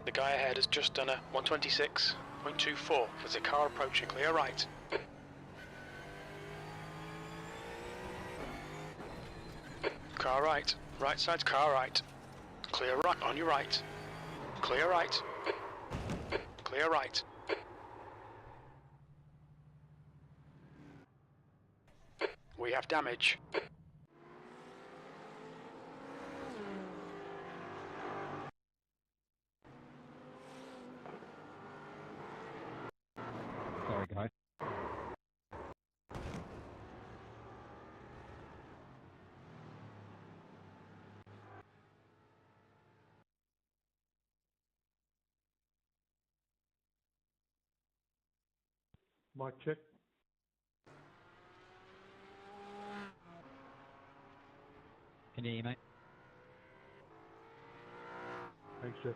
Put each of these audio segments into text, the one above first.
The guy ahead has just done a 126.24. There's a car approaching, clear right. Car right. Right side's car right. Clear right, on your right. Clear right. Clear right. We have damage. Sorry, guys. Mic check. Can you hear me, mate? Thanks, Jeff.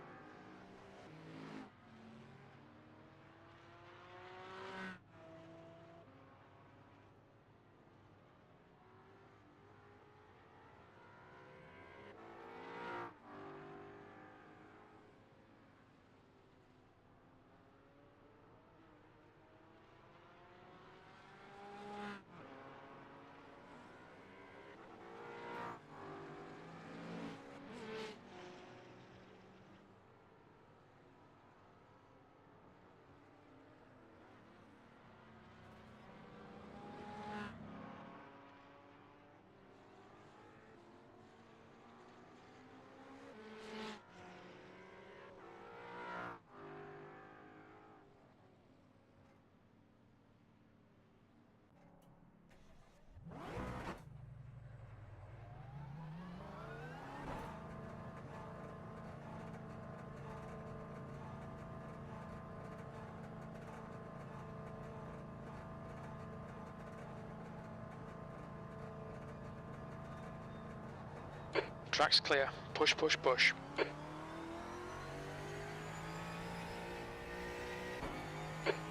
Track's clear. Push, push, push.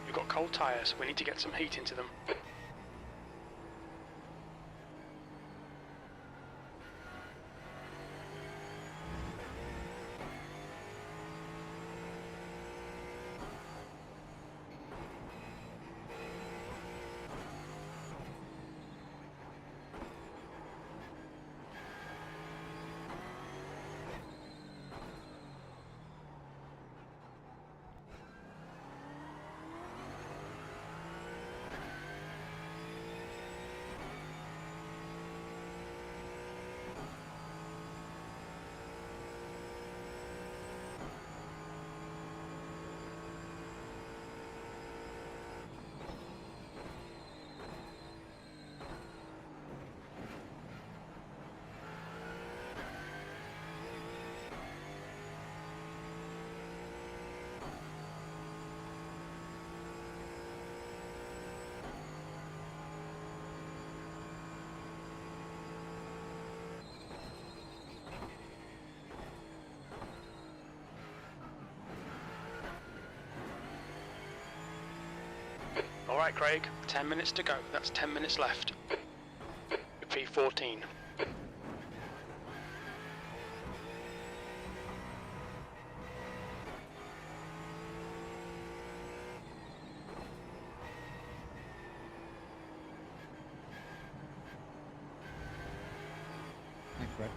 You've got cold tyres. We need to get some heat into them. Alright, Craig, 10 minutes to go. That's 10 minutes left. P14. Thanks, Brad.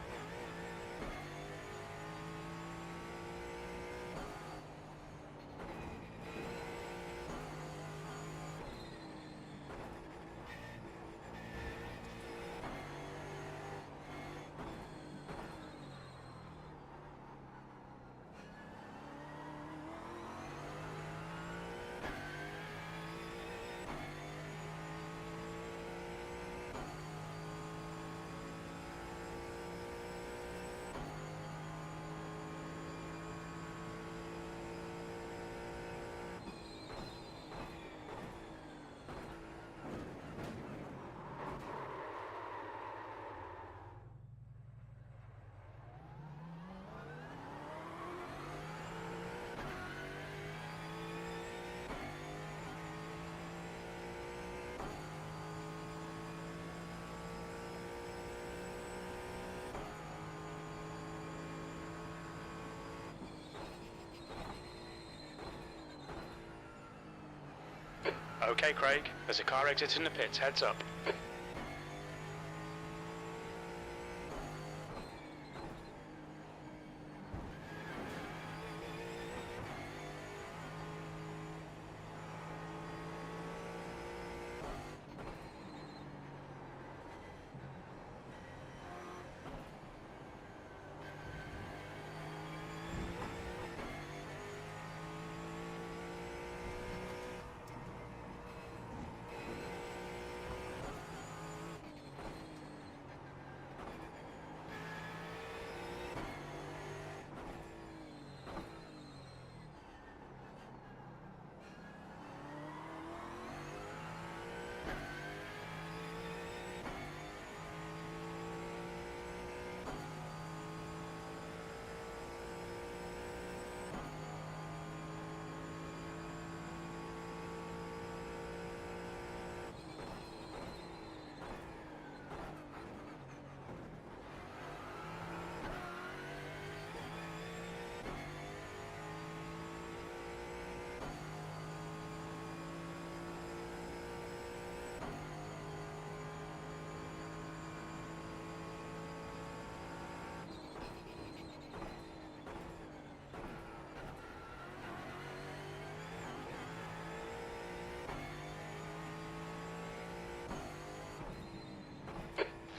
Okay, Craig. There's a car exiting the pits. Heads up.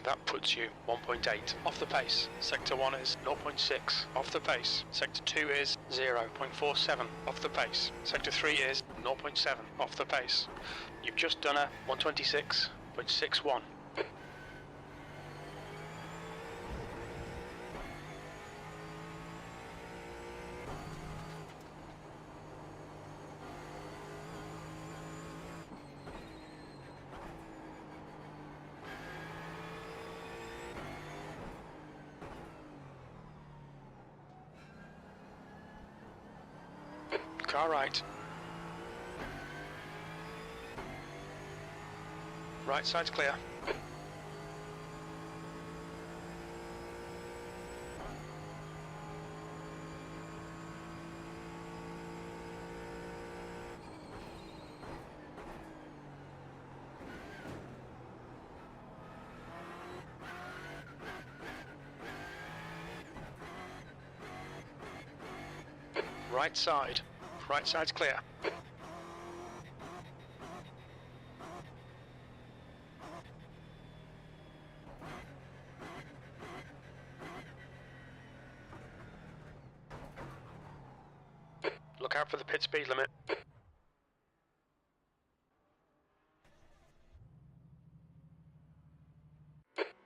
That puts you 1.8 off the pace. Sector 1 is 0.6 off the pace. Sector 2 is 0.47 off the pace. Sector 3 is 0.7 off the pace. You've just done a 126.61. Car right. Right side's clear. Right side. Right side's clear. Look out for the pit speed limit.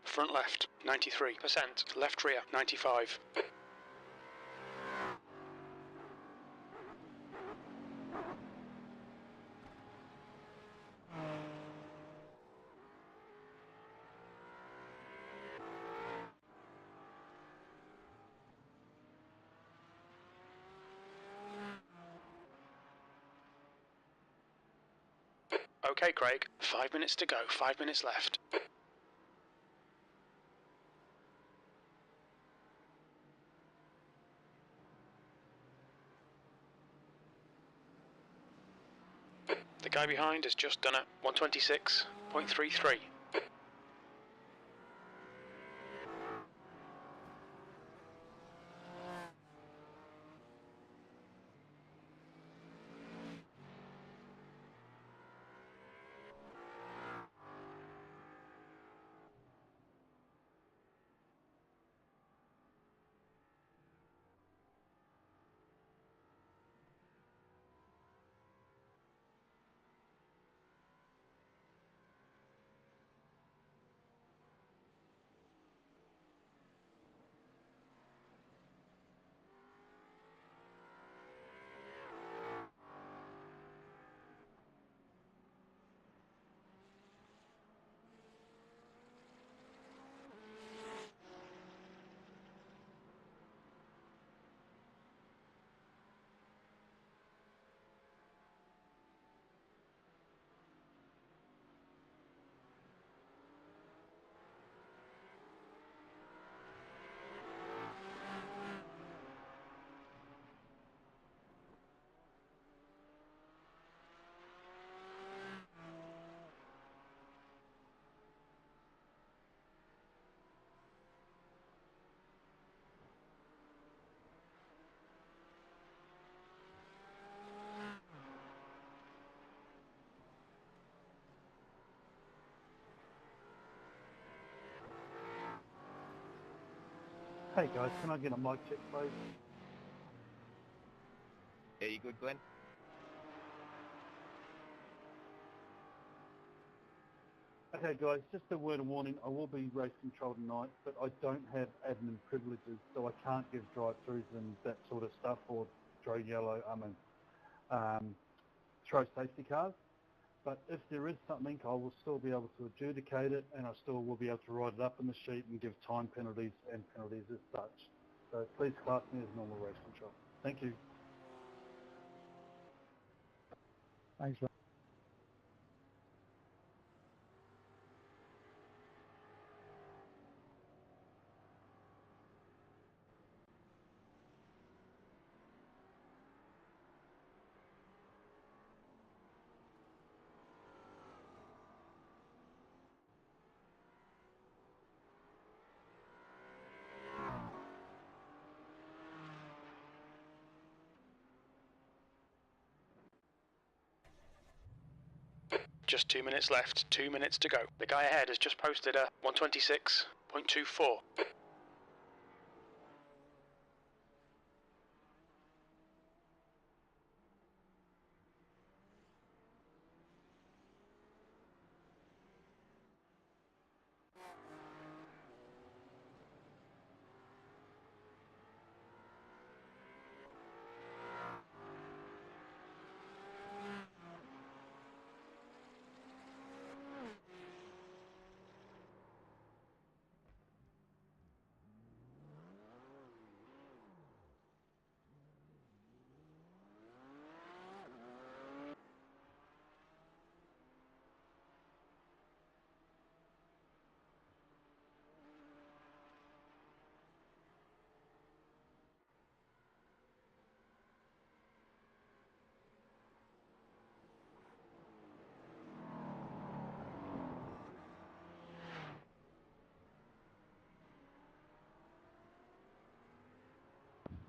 Front left, 93%. Left rear, 95. Okay, Craig. 5 minutes to go. 5 minutes left. The guy behind has just done a 126.33. Hey guys, can I get a mic check, please? Yeah, you good, Glenn? Okay guys, just a word of warning, I will be race control tonight, but I don't have admin privileges, so I can't give drive-throughs and that sort of stuff, or throw throw safety cars. But if there is something, I will still be able to adjudicate it, and I still will be able to write it up in the sheet and give time penalties and penalties as such. So please class me as normal race control. Thank you. Thanks, mate. Just 2 minutes left, 2 minutes to go. The guy ahead has just posted a 126.24.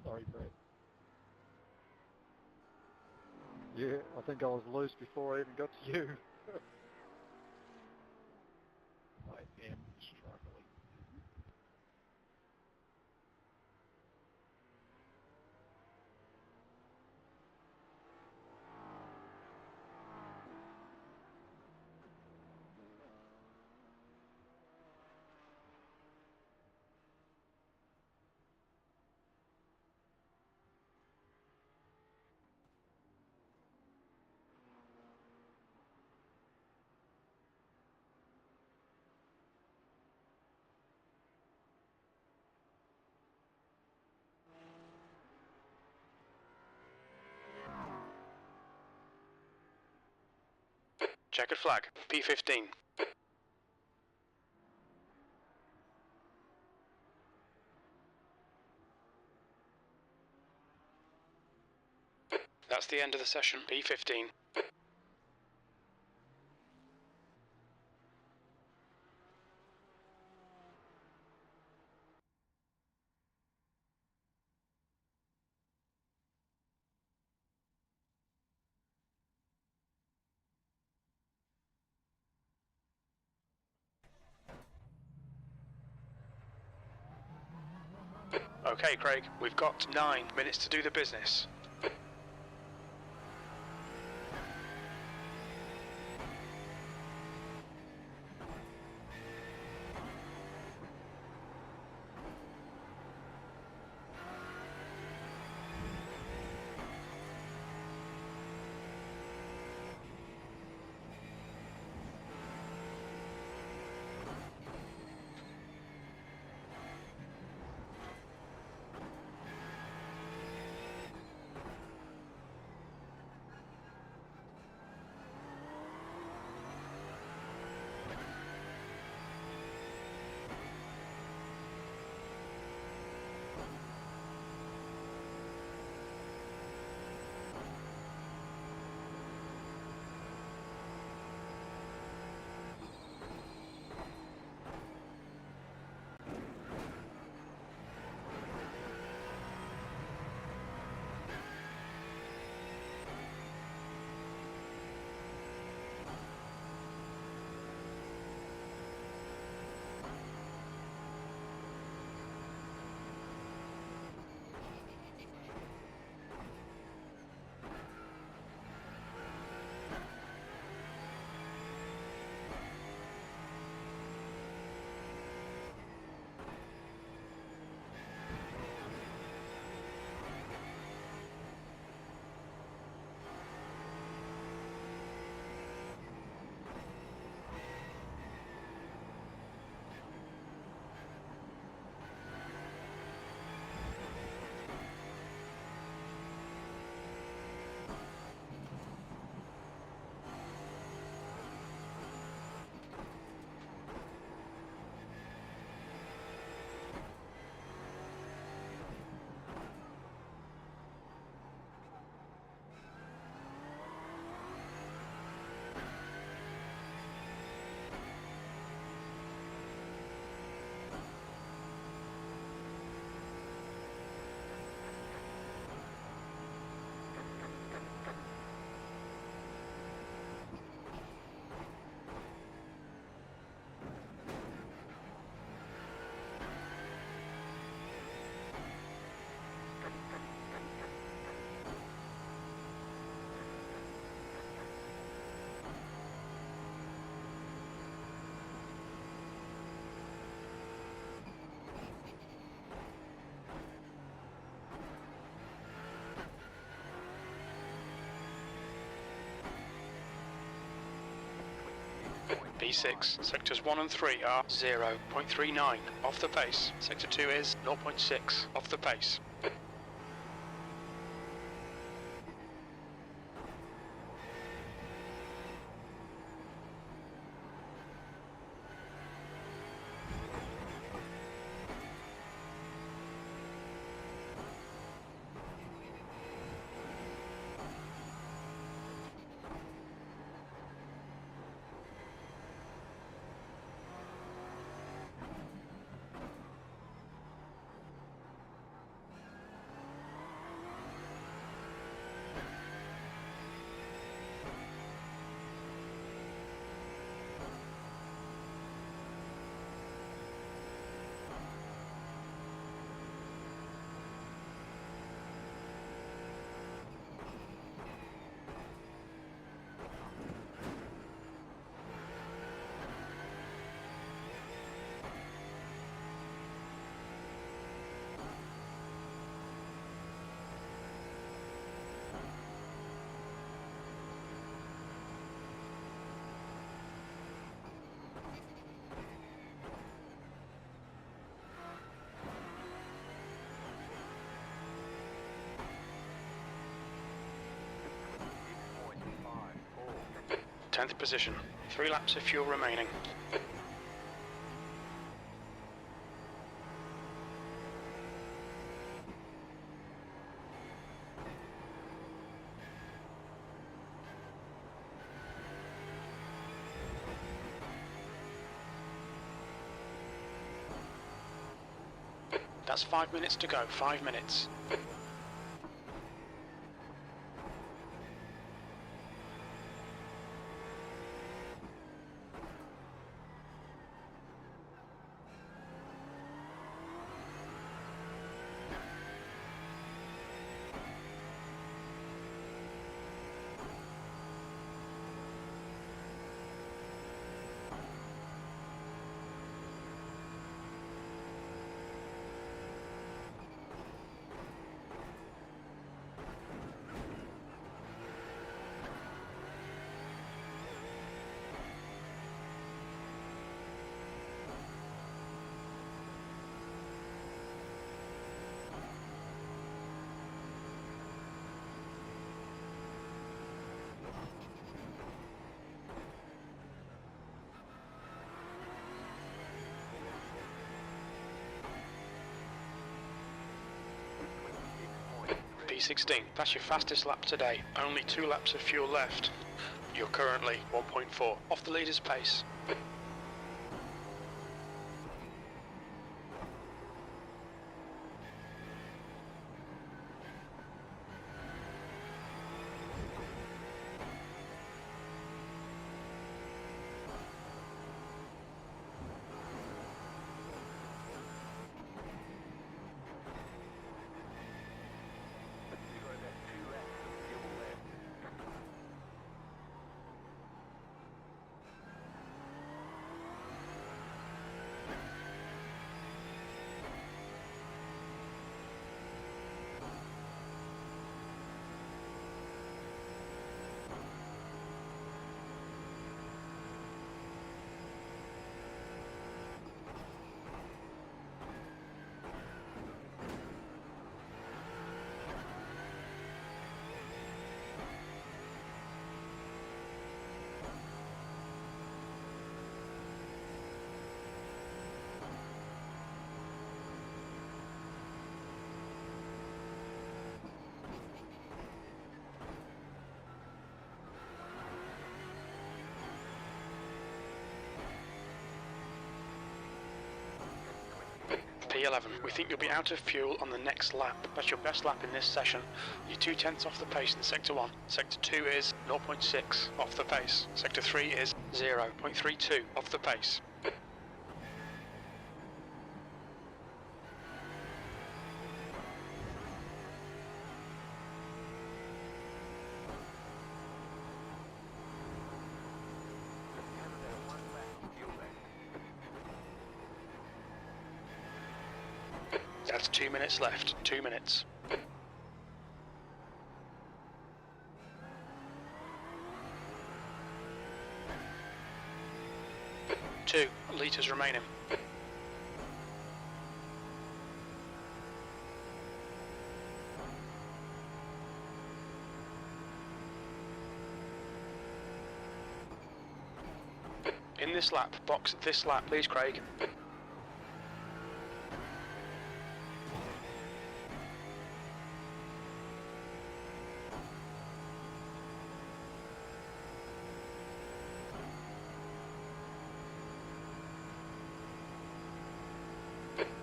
Sorry, Brett. Yeah, I think I was loose before I even got to you. I am struggling. Checkered flag, P15. That's the end of the session, P15. Okay, Craig, we've got 9 minutes to do the business. P6. Sectors 1 and 3 are 0.39 off the pace. Sector 2 is 0.6 off the pace. Tenth position. 3 laps of fuel remaining. That's 5 minutes to go. 5 minutes. P16, that's your fastest lap today. Only 2 laps of fuel left. You're currently 1.4 off the leader's pace. P11, we think you'll be out of fuel on the next lap. That's your best lap in this session. You're 2/10 off the pace in Sector 1. Sector 2 is 0.6 off the pace. Sector 3 is 0.32 off the pace. That's 2 minutes left. 2 minutes. 2 litres remaining. In this lap, box this lap please Craig.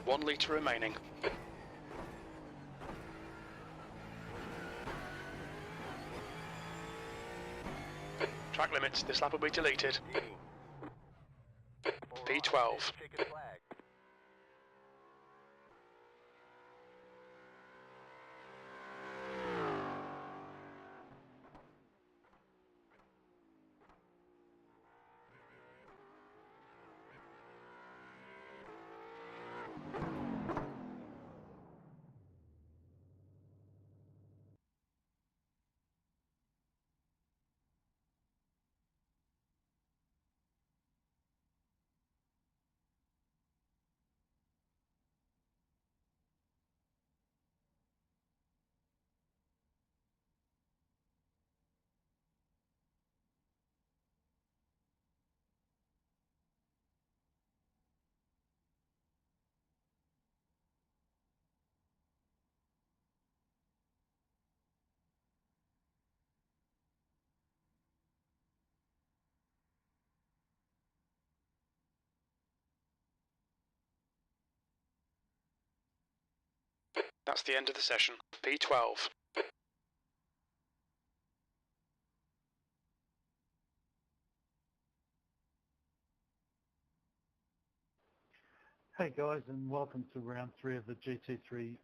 One litre remaining. Track limits, this lap will be deleted. P12. That's the end of the session. P12. Hey guys, and welcome to round 3 of the GT4s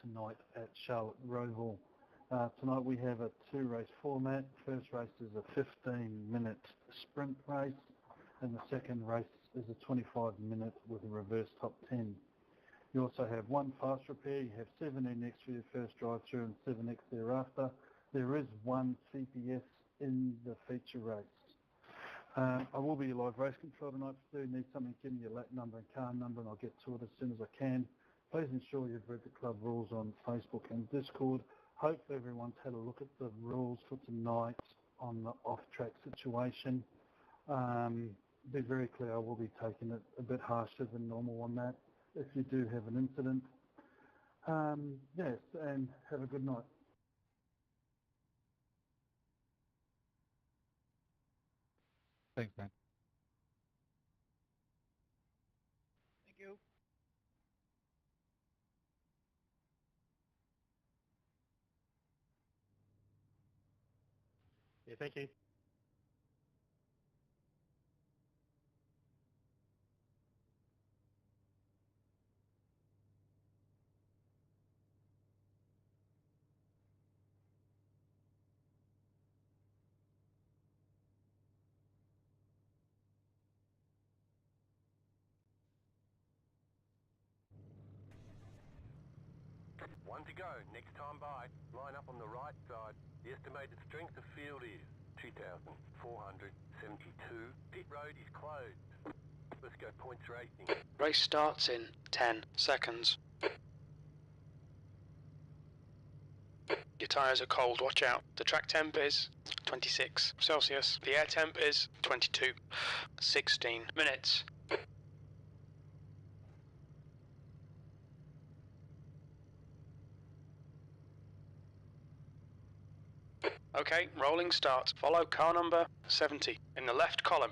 tonight at Charlotte Roval. Tonight we have a 2-race format. First race is a 15-minute sprint race, and the second race is a 25-minute with a reverse top 10. You also have 1 fast repair. You have 7 NX for your first drive-through and 7X thereafter. There is 1 CPS in the feature race. I will be your live race control tonight. If you do need something, give me your lap number and car number and I'll get to it as soon as I can. Please ensure you've read the club rules on Facebook and Discord. Hope everyone's had a look at the rules for tonight on the off-track situation. Be very clear, I will be taking it a bit harsher than normal on that if you do have an incident. Yes, and have a good night. Thanks, man. Thank you. Yeah, thank you. One to go, next time by. Line up on the right side. The estimated strength of field is 2,472. Pit road is closed. Let's go points racing. Race starts in 10 seconds. Your tyres are cold, watch out. The track temp is 26 Celsius. The air temp is 22. 16 minutes. Okay, rolling start. Follow car number 70 in the left column.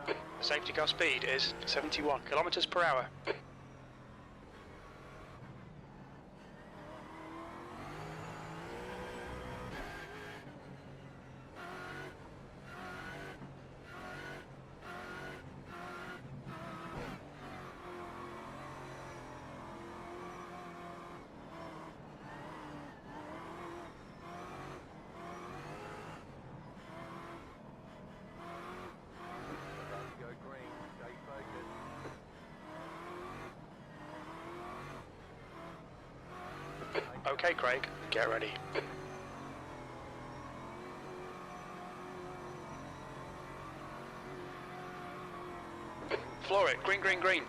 The safety car speed is 71 kilometers per hour. Go green, stay focused. Okay, Craig, get ready. Floor it, green, green, green.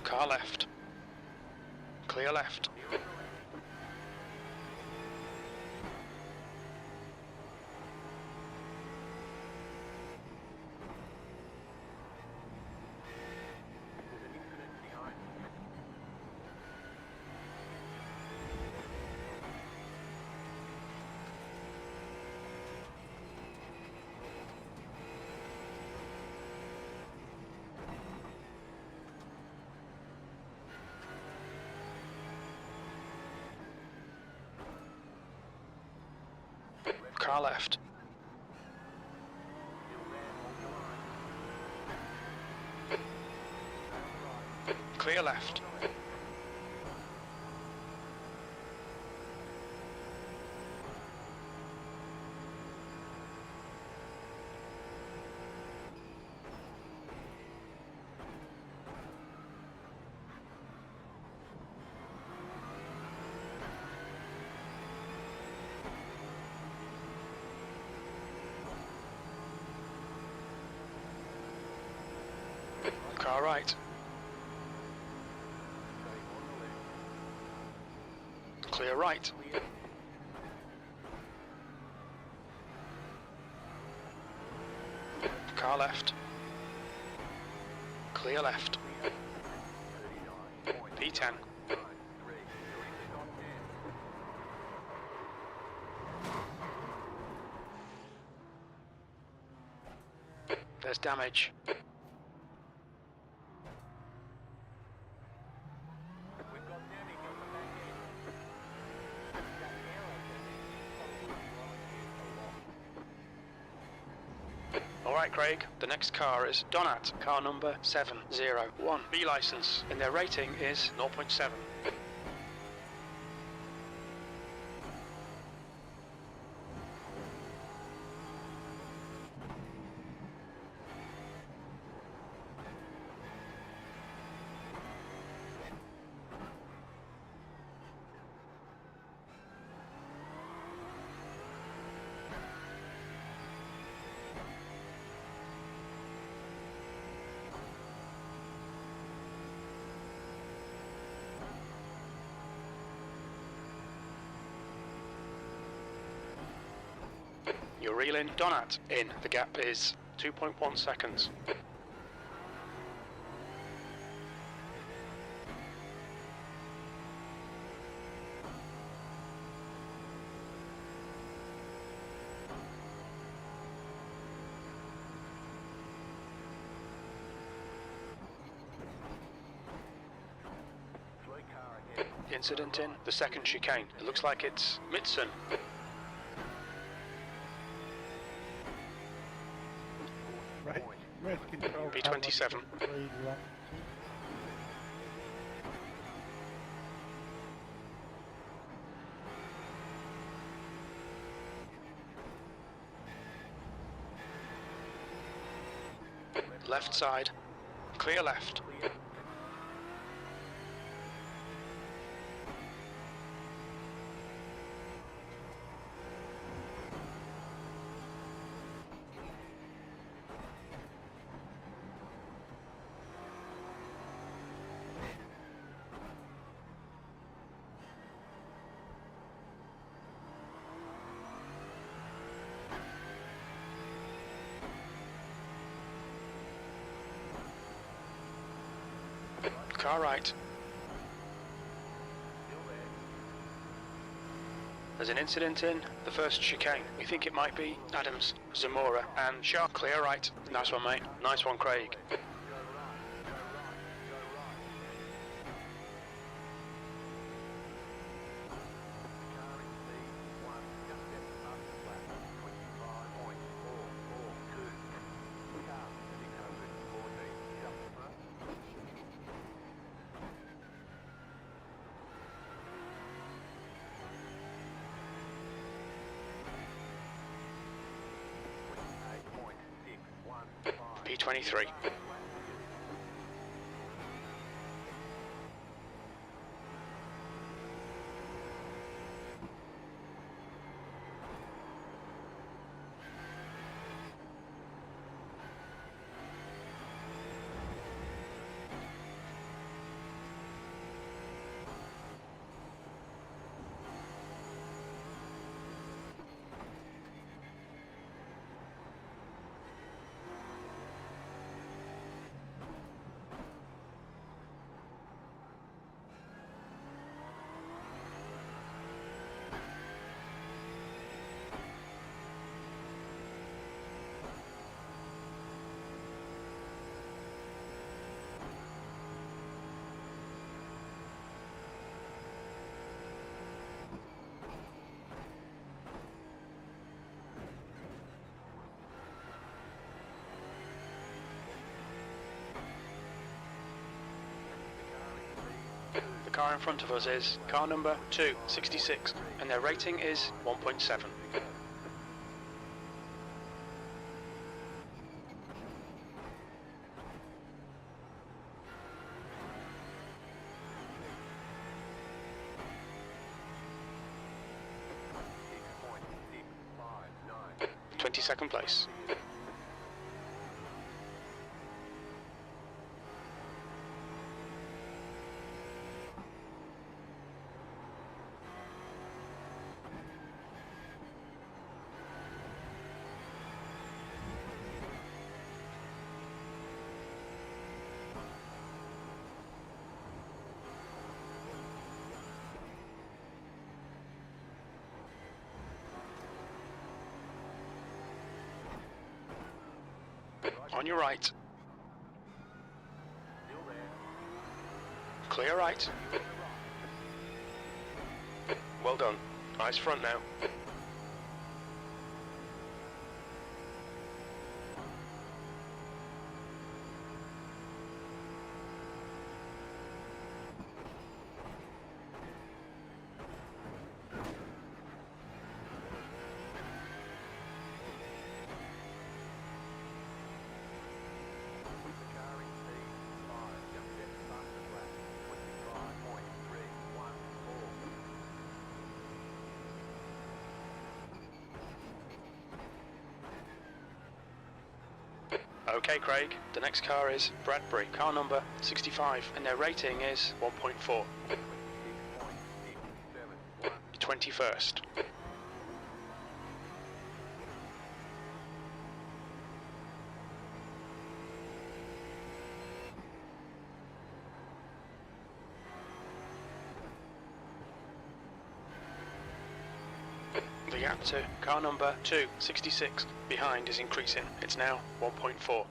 Car left. Clear left. Car left. Clear left. Car right. Clear right. Car left. Clear left. P10. There's damage. Alright, Craig, the next car is Donat, car number 701. B license, and their rating is 0.7. You're reeling Donat in. The gap is 2.1 seconds. Incident in the second chicane. It looks like it's Mitson. Race control. B27. Left side. Clear left. Car right. There's an incident in the first chicane. We think it might be Adams, Zamora, and Sharp. Clear right. Nice one, mate. Nice one, Craig. P23. The car in front of us is car number 266 and their rating is 1.7. .659. 22nd place. On your right. Still there. Clear right. Well done. Eyes front now. The car in P5 just gets past the lap. 25.314. Okay, Craig. The next car is Bradbury, car number 65, and their rating is 1.4. 26.671. 21st. The gap to car number 266 behind is increasing. It's now 1.4.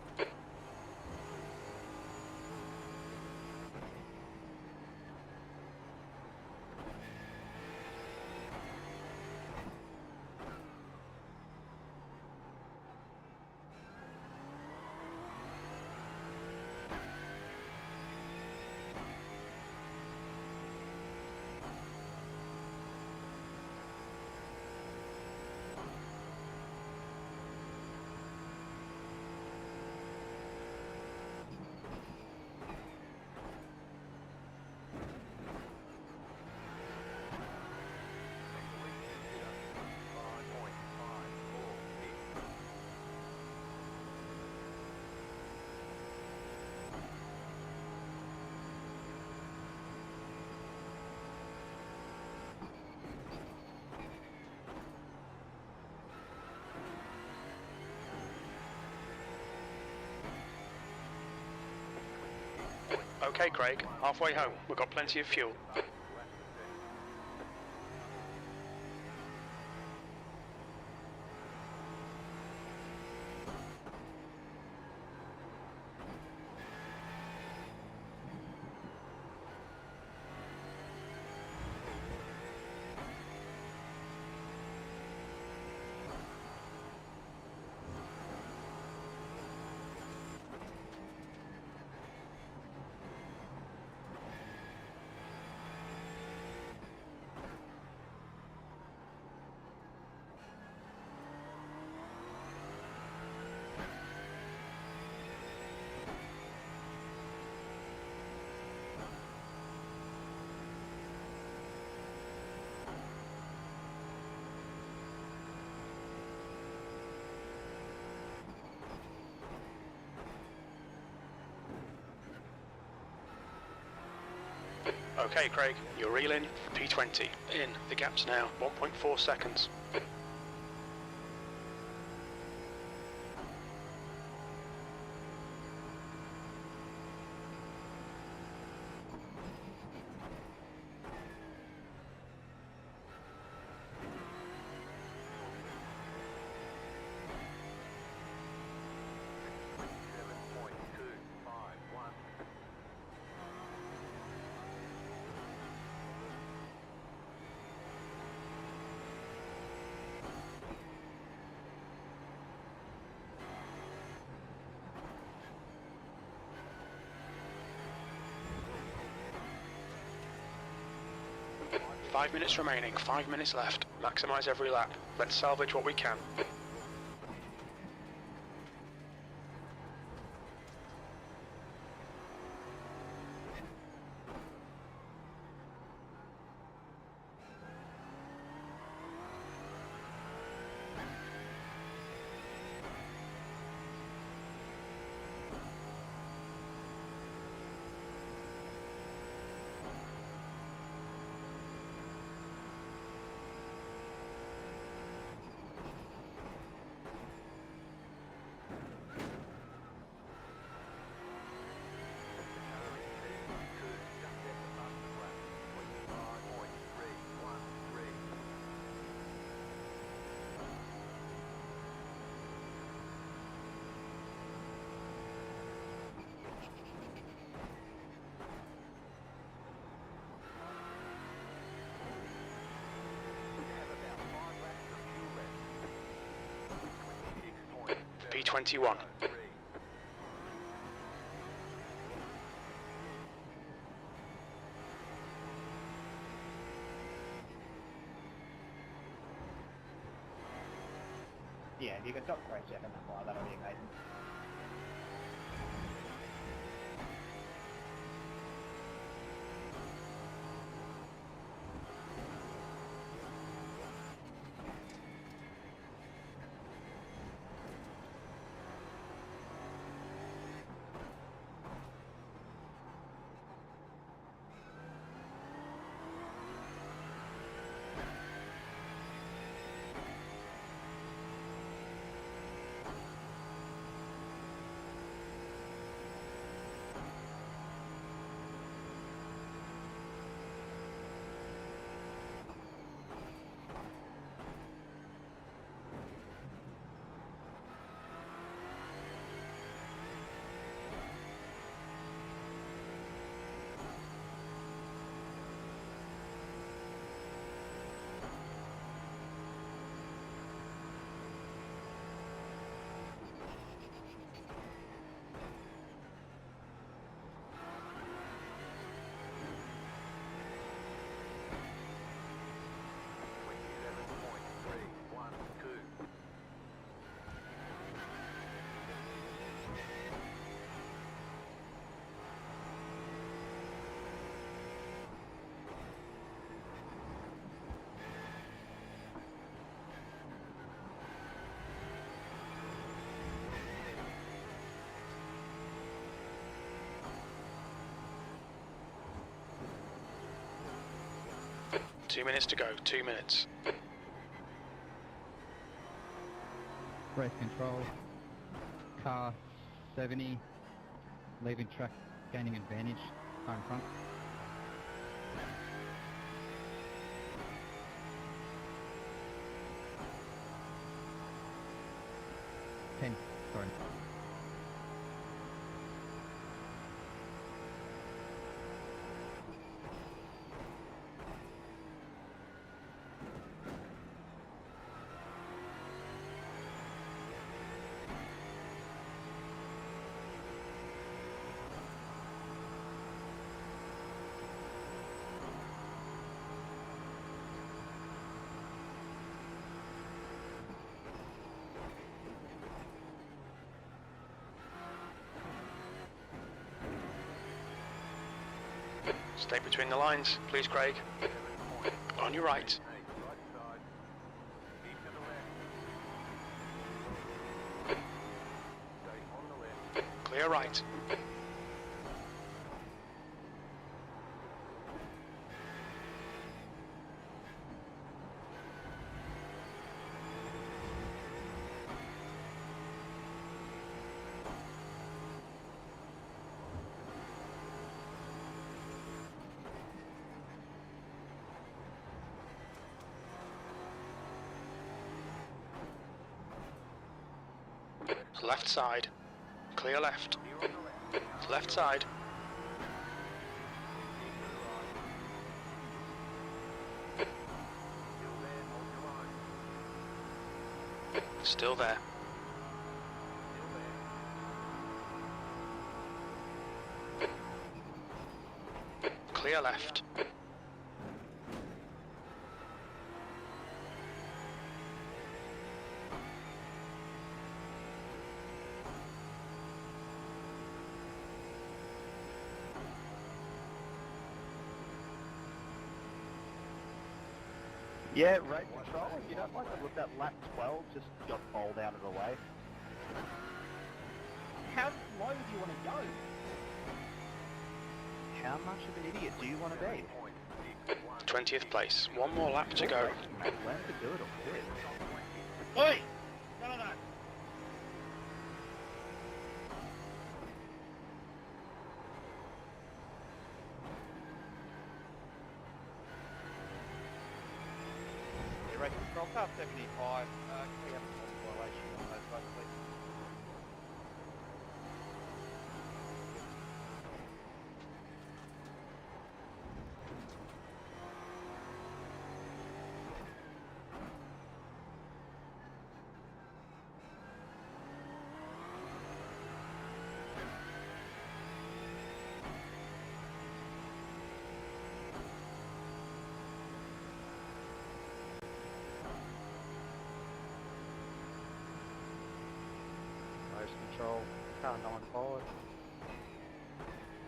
Okay, Craig, halfway home. We've got plenty of fuel. Okay, Craig, you're reeling P20. In. The gap's now 1.4 seconds. Five minutes remaining, 5 minutes left. Maximise every lap. Let's salvage what we can. P21. Yeah, if you could stop for a second, that'll be amazing. Two minutes to go, 2 minutes. Race control. Car 70. Leaving track, gaining advantage. Car in front. 10, sorry. Stay between the lines, please, Craig. On your right. Clear right. Left side. Clear left. Left side. Still there. Clear left. Yeah, rate control. If you don't like to look at lap 12, just got bowled out of the way. How low do you want to go? How much of an idiot do you want to be? 20th place. One more lap to go. Mate, learn to do it or quit. Oi! No. Yeah, rate control, car 75. Can we have a violation on those guys, please? Race control, car 95.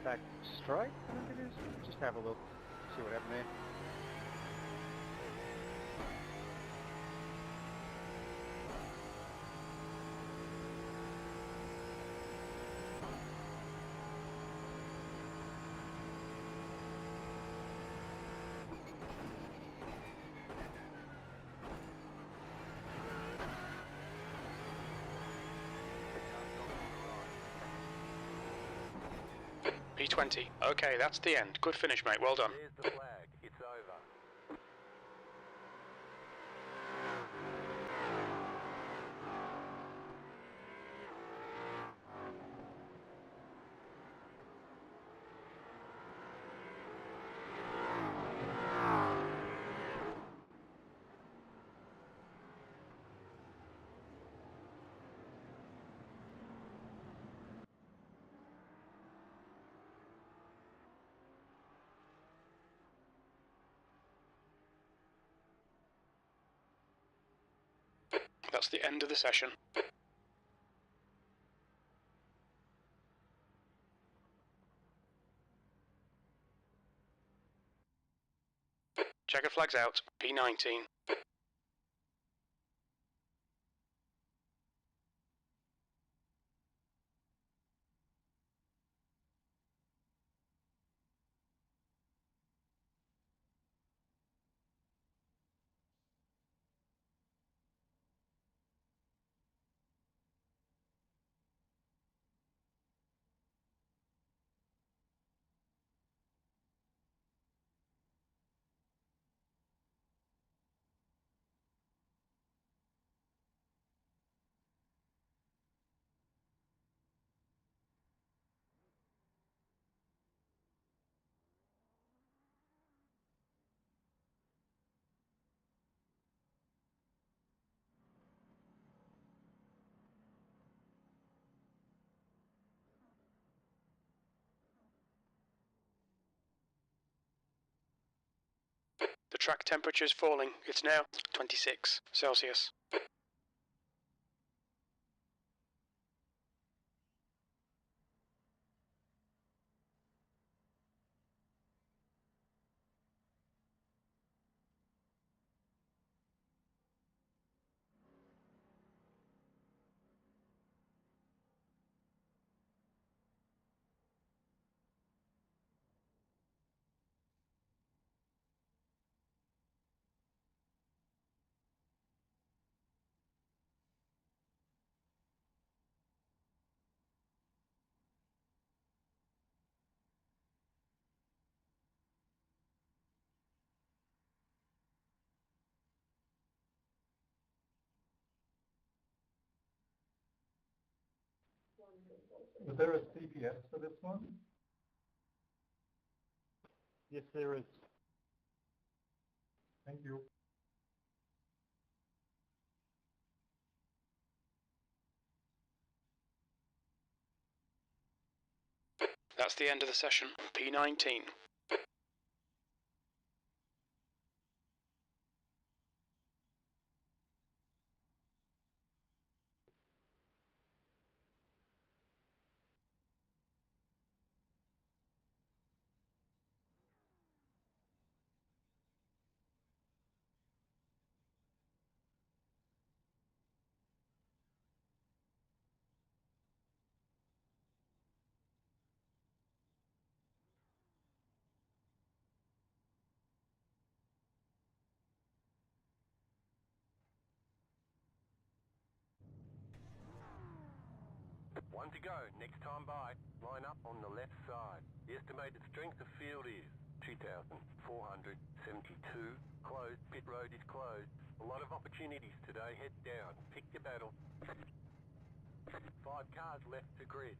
Back straight, I think it is. Just have a look, see what happened there. P20. Okay, that's the end. Good finish, mate. Well done. There's the flag. It's over. That's the end of the session. Checker flags out. P19. The track temperature is falling. It's now 26 Celsius. Is there a CPS for this one? Yes, there is. Thank you. That's the end of the session. P19. One to go, next time by. Line up on the left side. The estimated strength of field is 2,472. Closed, pit road is closed. A lot of opportunities today, head down. Pick your battle. 5 cars left to grid.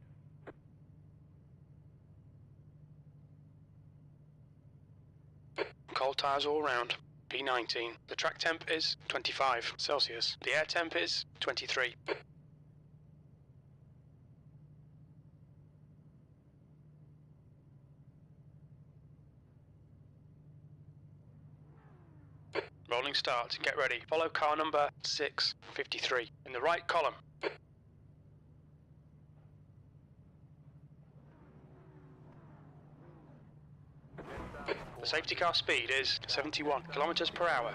Cold tyres all round. P19. The track temp is 25 Celsius. The air temp is 23. Rolling start. Get ready. Follow car number 653 in the right column. The safety car speed is 71 kilometers per hour.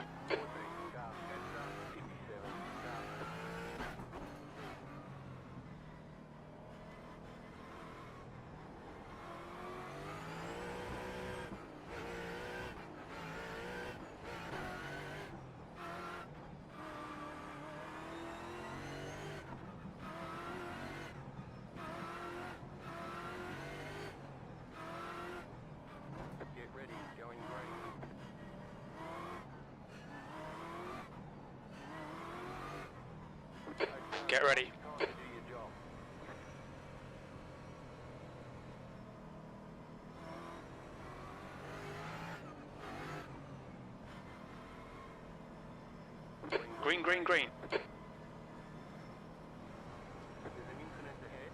Get ready, going green. Get ready. Time to do your job. Green, green, green. There's an incident ahead.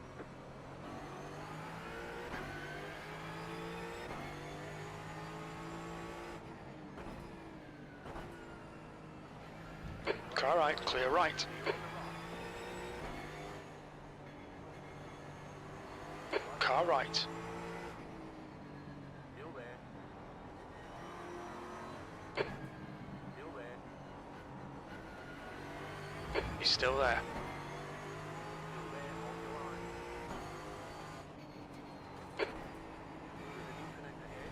Car right, clear right. Car right. Still there. Still there. He's still there. Still there, on your line. There's an incident ahead.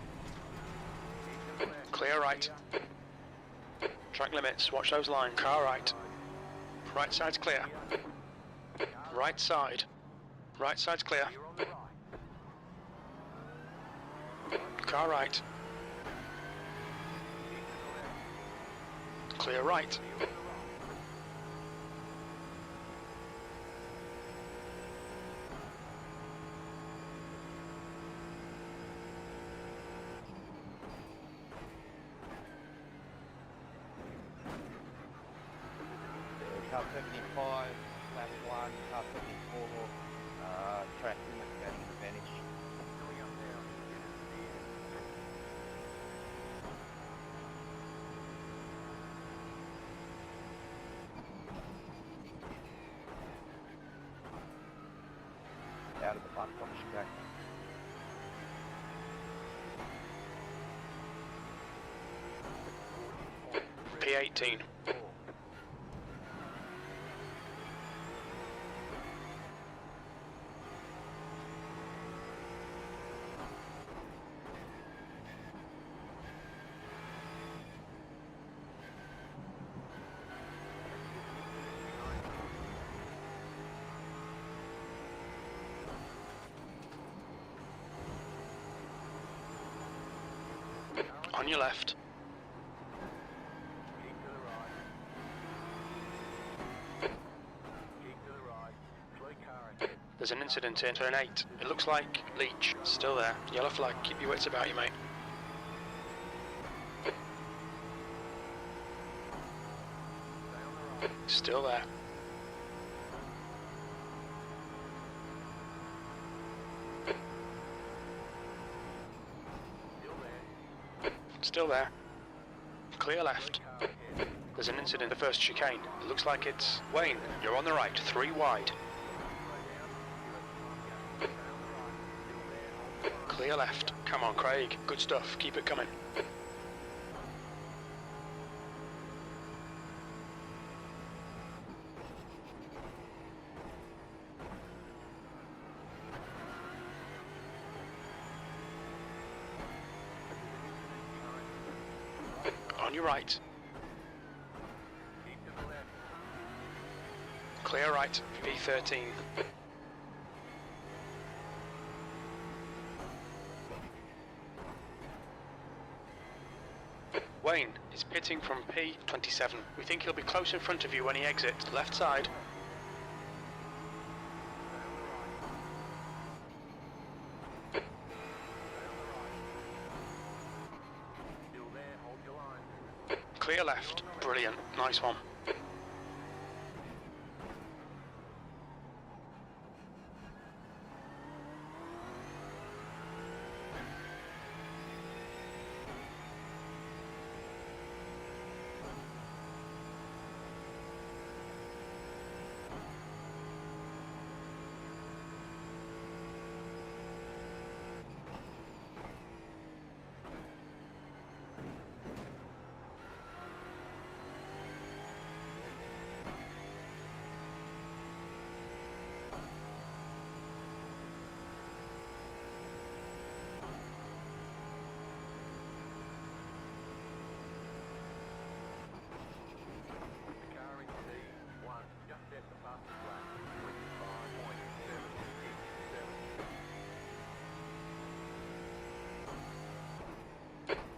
Keep to the left. Clear right. Track limits, watch those lines. Car right. Right side's clear. Right side. Right side's clear. You're on the right. Car right. Keep to the left. Clear right. You're on the right. Car 75, lap 1, car 74, track limit gaining advantage. Going up now. Get it steer. Out of the bus on the track. P18. On your left. Keep to the right. Keep to the right. Slow car ahead. There's an incident in turn 8. It looks like Leach. Still there. Yellow flag. Keep your wits about you, mate. Still there. Still there. Clear left. There's an incident in the first chicane. It looks like it's Wayne. You're on the right. 3 wide. Clear left. Come on, Craig. Good stuff. Keep it coming. On your right. Clear right, V13. Wayne is pitting from P27. We think he'll be close in front of you when he exits. Left side. Clear left. Brilliant. Nice one.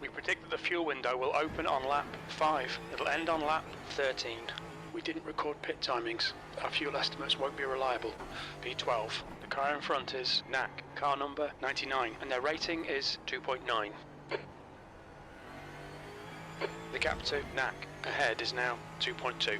We predict that the fuel window will open on lap 5. It'll end on lap 13. We didn't record pit timings. Our fuel estimates won't be reliable. P12. The car in front is NAC, car number 99, and their rating is 2.9. The gap to NAC ahead is now 2.2.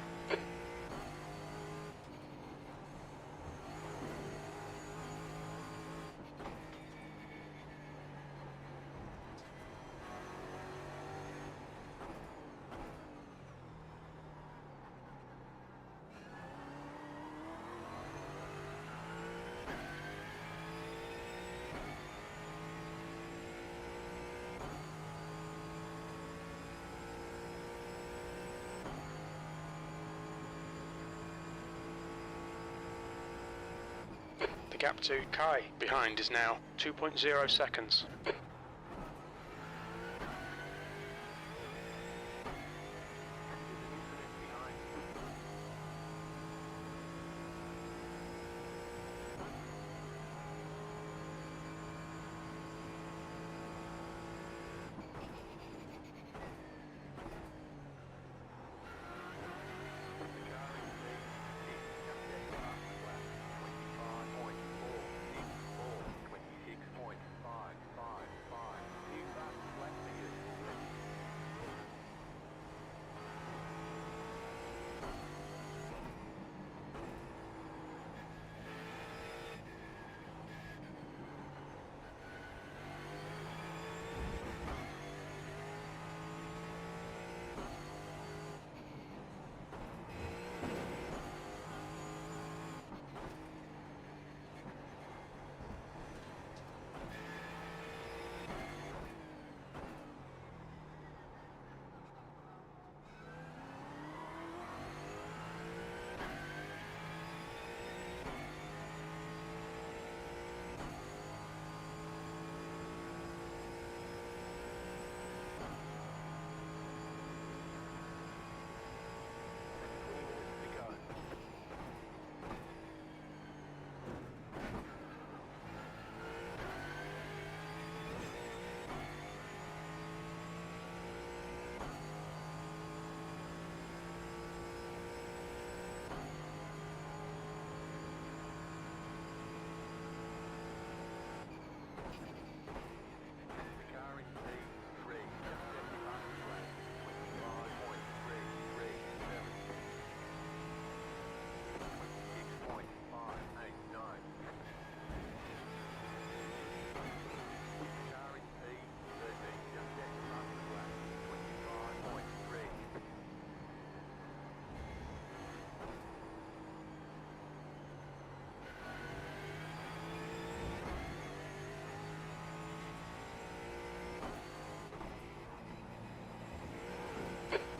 The gap to Kai behind is now 2.0 seconds.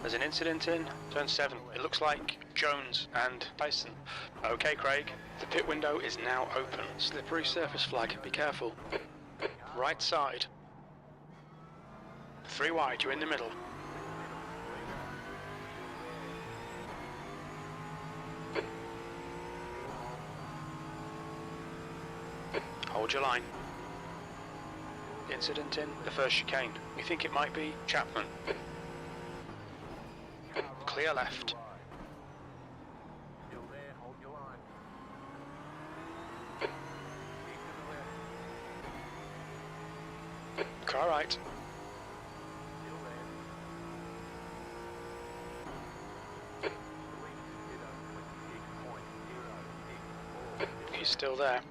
There's an incident in turn 7. It looks like Jones and Tyson. Okay, Craig. The pit window is now open. Slippery surface flag. Be careful. Right side. 3 wide. You're in the middle. Hold your line. Incident in the first chicane. We think it might be Chapman. Clear left. Still there, hold your line. Keep to the left. Car right. Still there. Police 26.064. He's still there.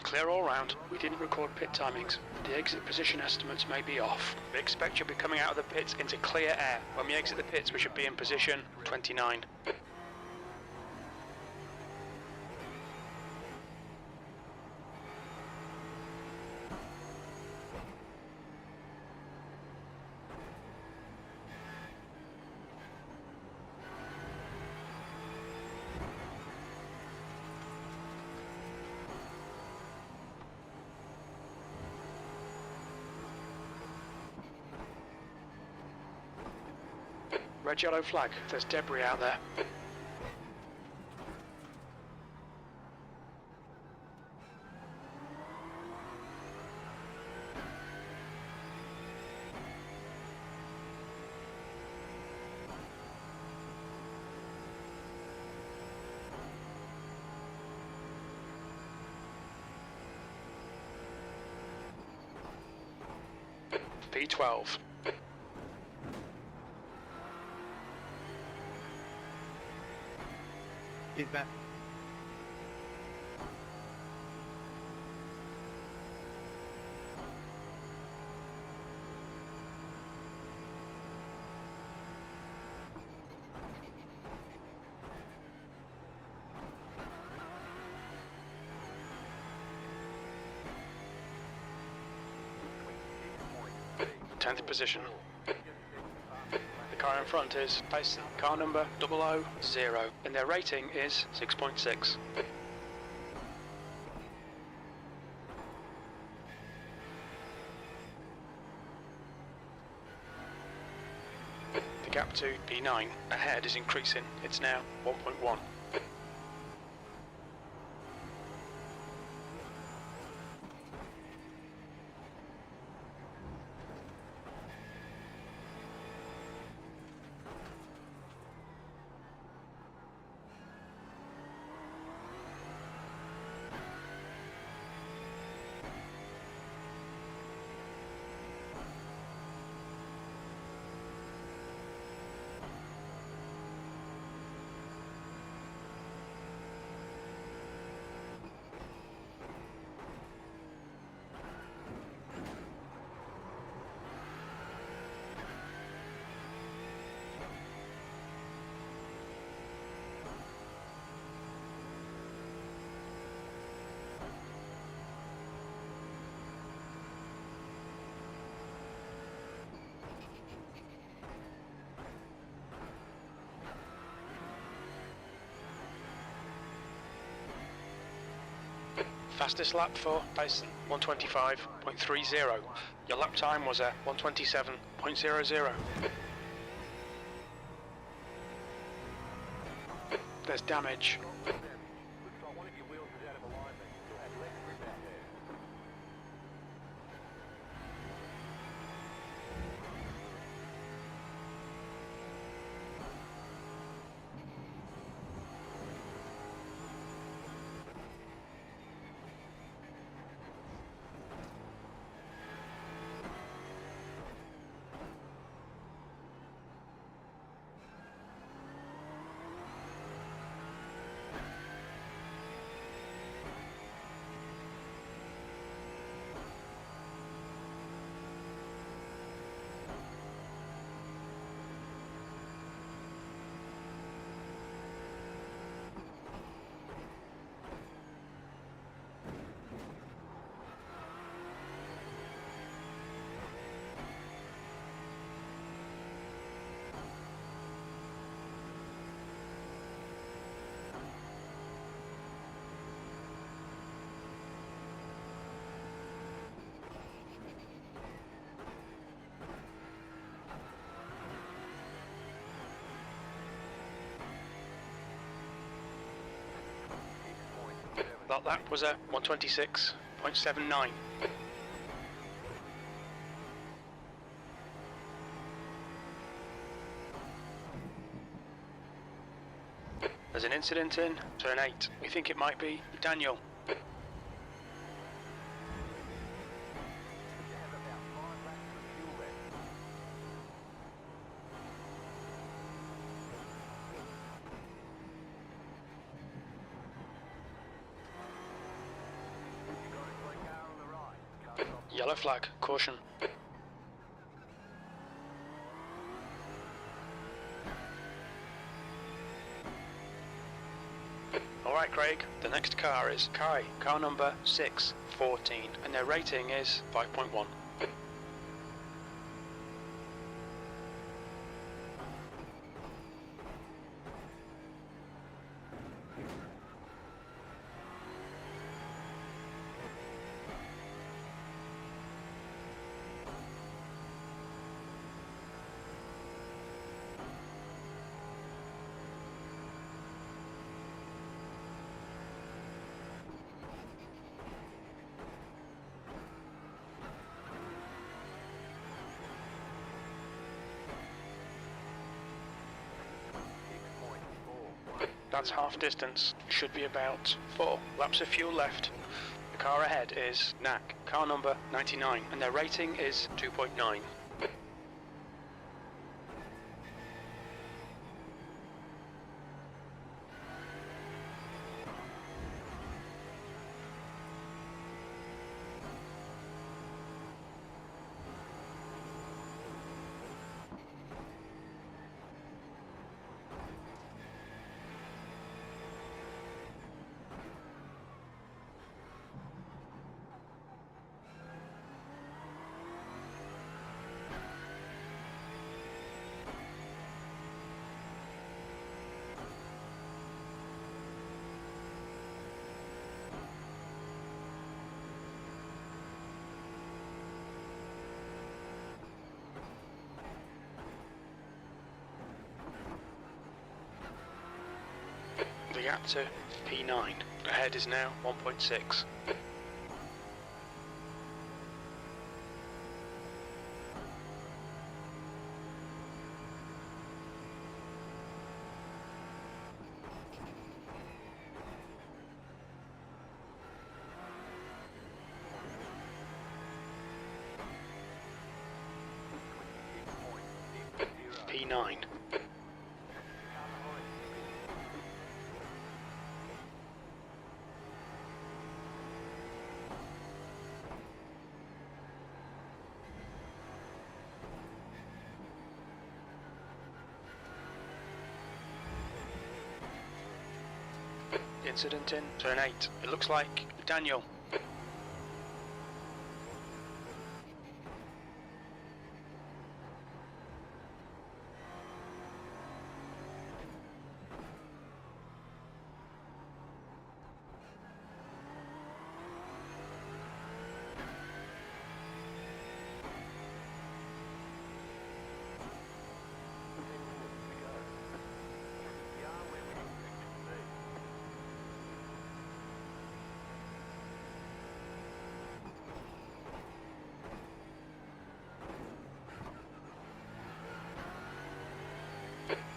Clear all round. We didn't record pit timings. The exit position estimates may be off. We expect you'll be coming out of the pits into clear air. When we exit the pits, we should be in position 29. Red yellow flag. There's debris out there. P12. Is that Tenth position. The car in front is Tyson. Car number 000, and their rating is 6.6. The gap to P9 ahead is increasing. It's now 1.1. Fastest lap for Tyson, 125.30. Your lap time was a 127.00. There's damage. Looks like one of your wheels is out of alignment. You'll have less grip out there. That lap was a 126.79. There's an incident in turn 8. We think it might be Daniel. Yellow flag, caution. Alright Craig, the next car is Kai, car number 614, and their rating is 5.1. That's half distance. Should be about 4 laps of fuel left. The car ahead is NAC, car number 99, and their rating is 2.9. The gap to P9. Ahead is now 1.6. P9. Incident in turn 8. It looks like Daniel.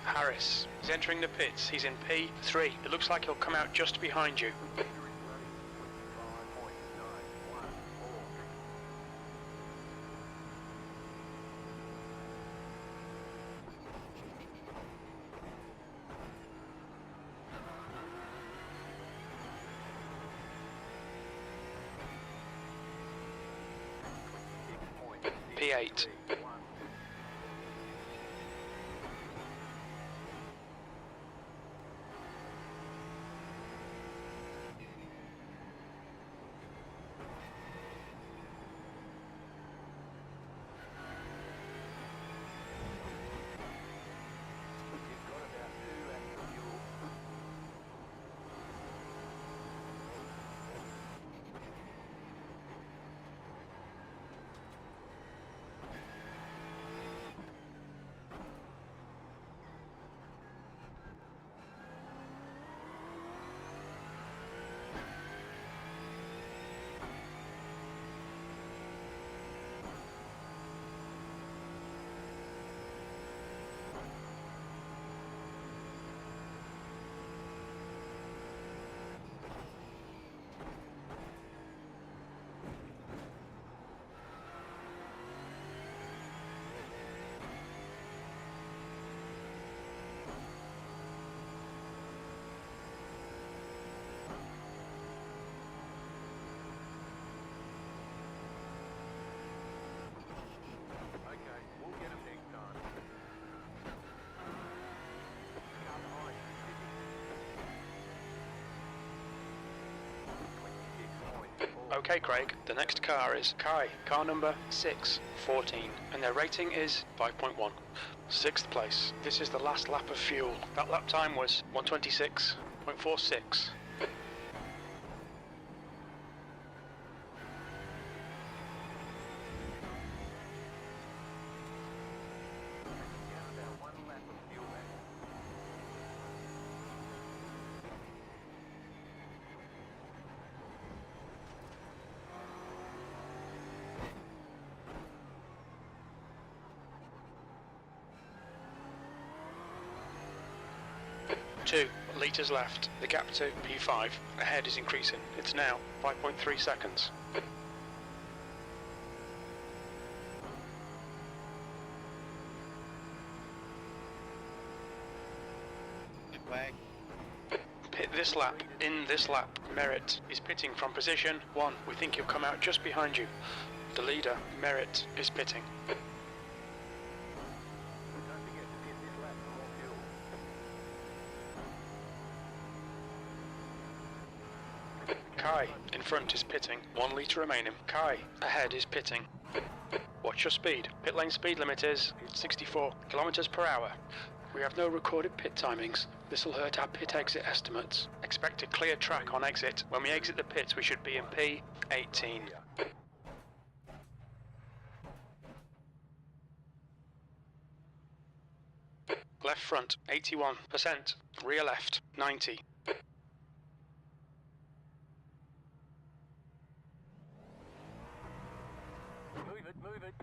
Harris. He's entering the pits. He's in P3. It looks like he'll come out just behind you. P8. Okay, Craig, the next car is Kai, car number 614, and their rating is 5.1. 6th place. This is the last lap of fuel. That lap time was 126.46. Two litres left. The gap to P5 ahead is increasing. It's now 5.3 seconds. Flag. Pit this lap. In this lap, Merritt is pitting from position 1. We think he'll come out just behind you. The leader, Merritt, is pitting. Kai in front is pitting. 1 litre remaining. Kai ahead is pitting. Watch your speed. Pit lane speed limit is 64 kilometers per hour. We have no recorded pit timings. This will hurt our pit exit estimates. Expect a clear track on exit. When we exit the pits, we should be in P18. Left front, 81%. Rear left, 90. Move it.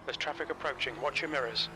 There's traffic approaching. Watch your mirrors.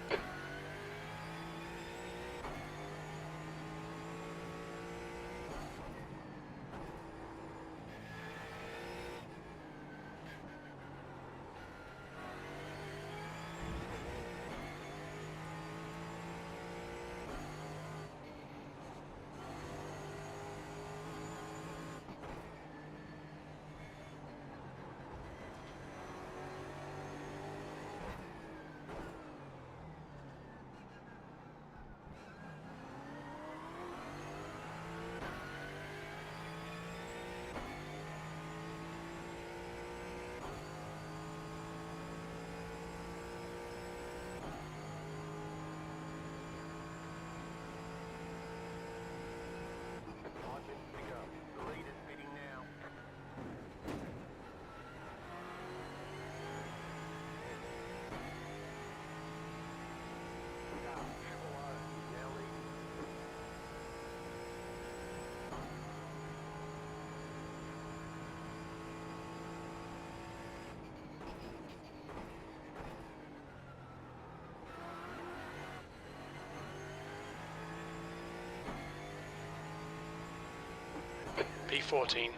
P14.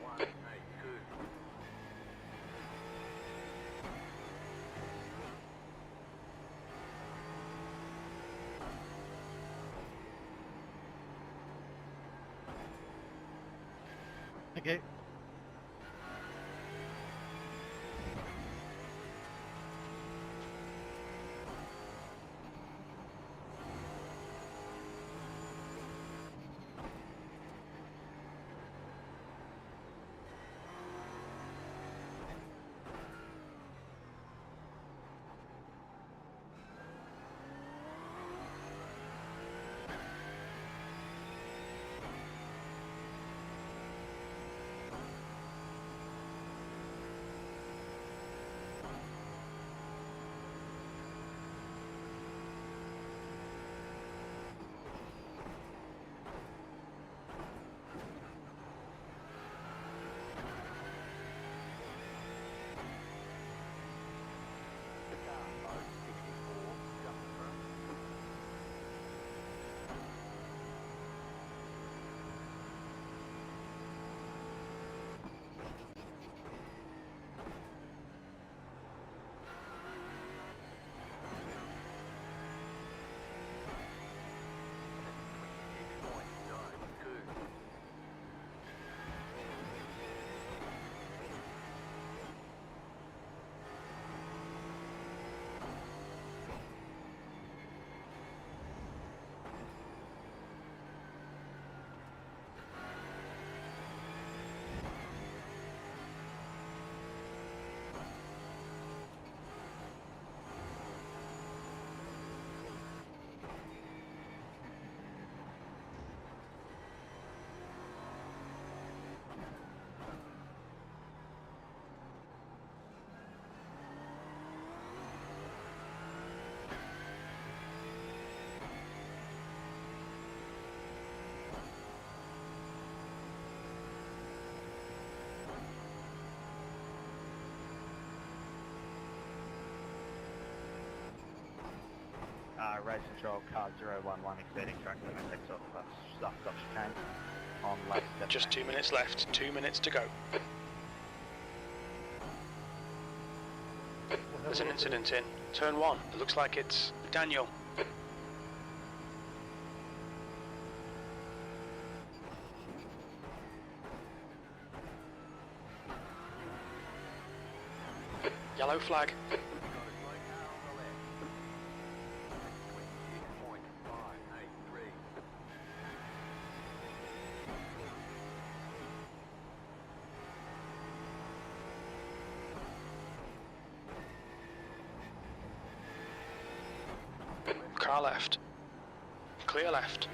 Okay. Race control, car 011 exceeding track limit, takes off, stop chicane on lap 17. Just 2 minutes left, 2 minutes to go. There's an incident in turn 1. It looks like it's Daniel. Yellow flag. Car left. Clear left.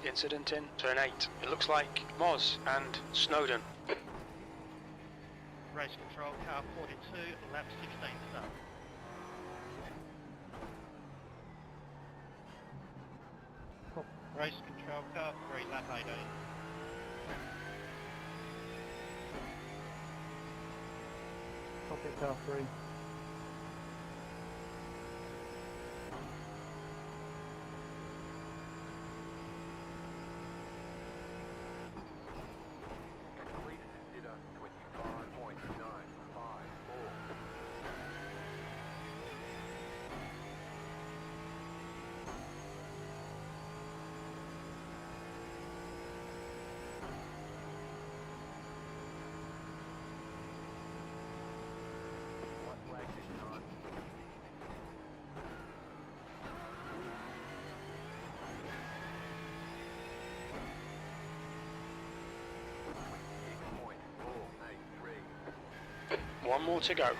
Incident in turn 8. It looks like Moz and Snowden. Race control, car 42, lap 16 start. Race control, car 3, lap 18. Copy car 3. One more to go.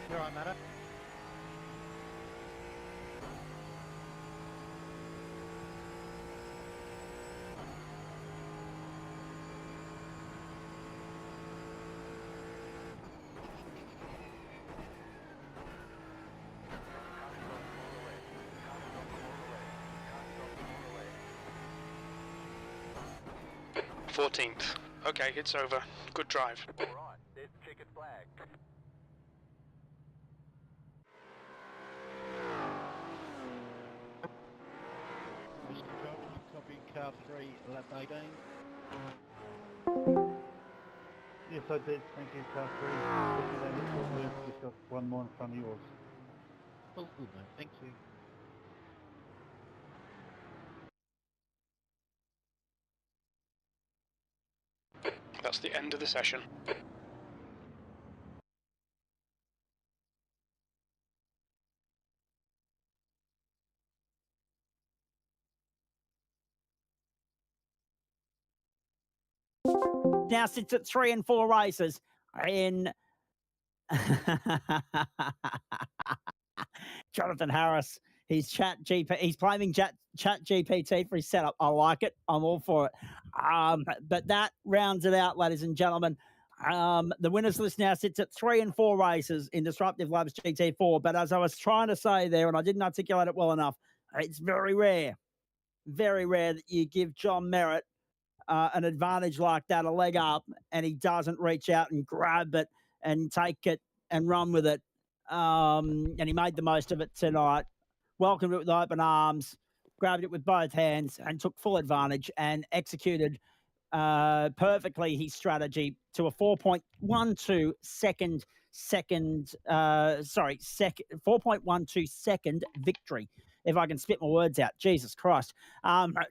You're right, Matter. Right, 14th. Okay, it's over. Good drive. Alright, there's the checkered flag. Race control, copy car 3, lap 18. Yes, I did. Thank you, car 3. Just got one more in front of yours. Oh, good mate, thank you. That's the end of the session. Now sits at 3 and 4 races in Jonathan Harris. He's he's claiming chat GPT for his setup. I like it. I'm all for it. But that rounds it out, ladies and gentlemen. The winners list now sits at 3 and 4 races in Disruptive Labs GT4. But as I was trying to say there, and I didn't articulate it well enough, it's very rare that you give John Merritt an advantage like that, a leg up, and he doesn't reach out and grab it and take it and run with it. And he made the most of it tonight. Welcomed it with open arms, grabbed it with both hands, and took full advantage and executed perfectly his strategy to a 4.12 second second, 4.12 second victory. If I can spit my words out, Jesus Christ.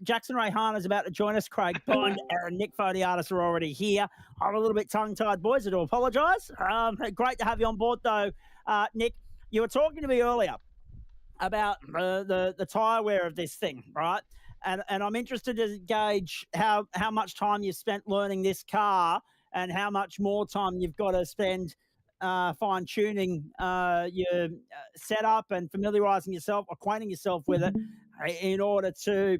Jackson Rayhana is about to join us. Craig Bond and Nick Fodiatis are already here. I'm a little bit tongue-tied, boys. I do apologise. Great to have you on board, though, Nick. You were talking to me earlier about the tyre wear of this thing, right? And I'm interested to gauge how much time you've spent learning this car and how much more time you've got to spend fine-tuning your setup and familiarising yourself, acquainting yourself with it in order to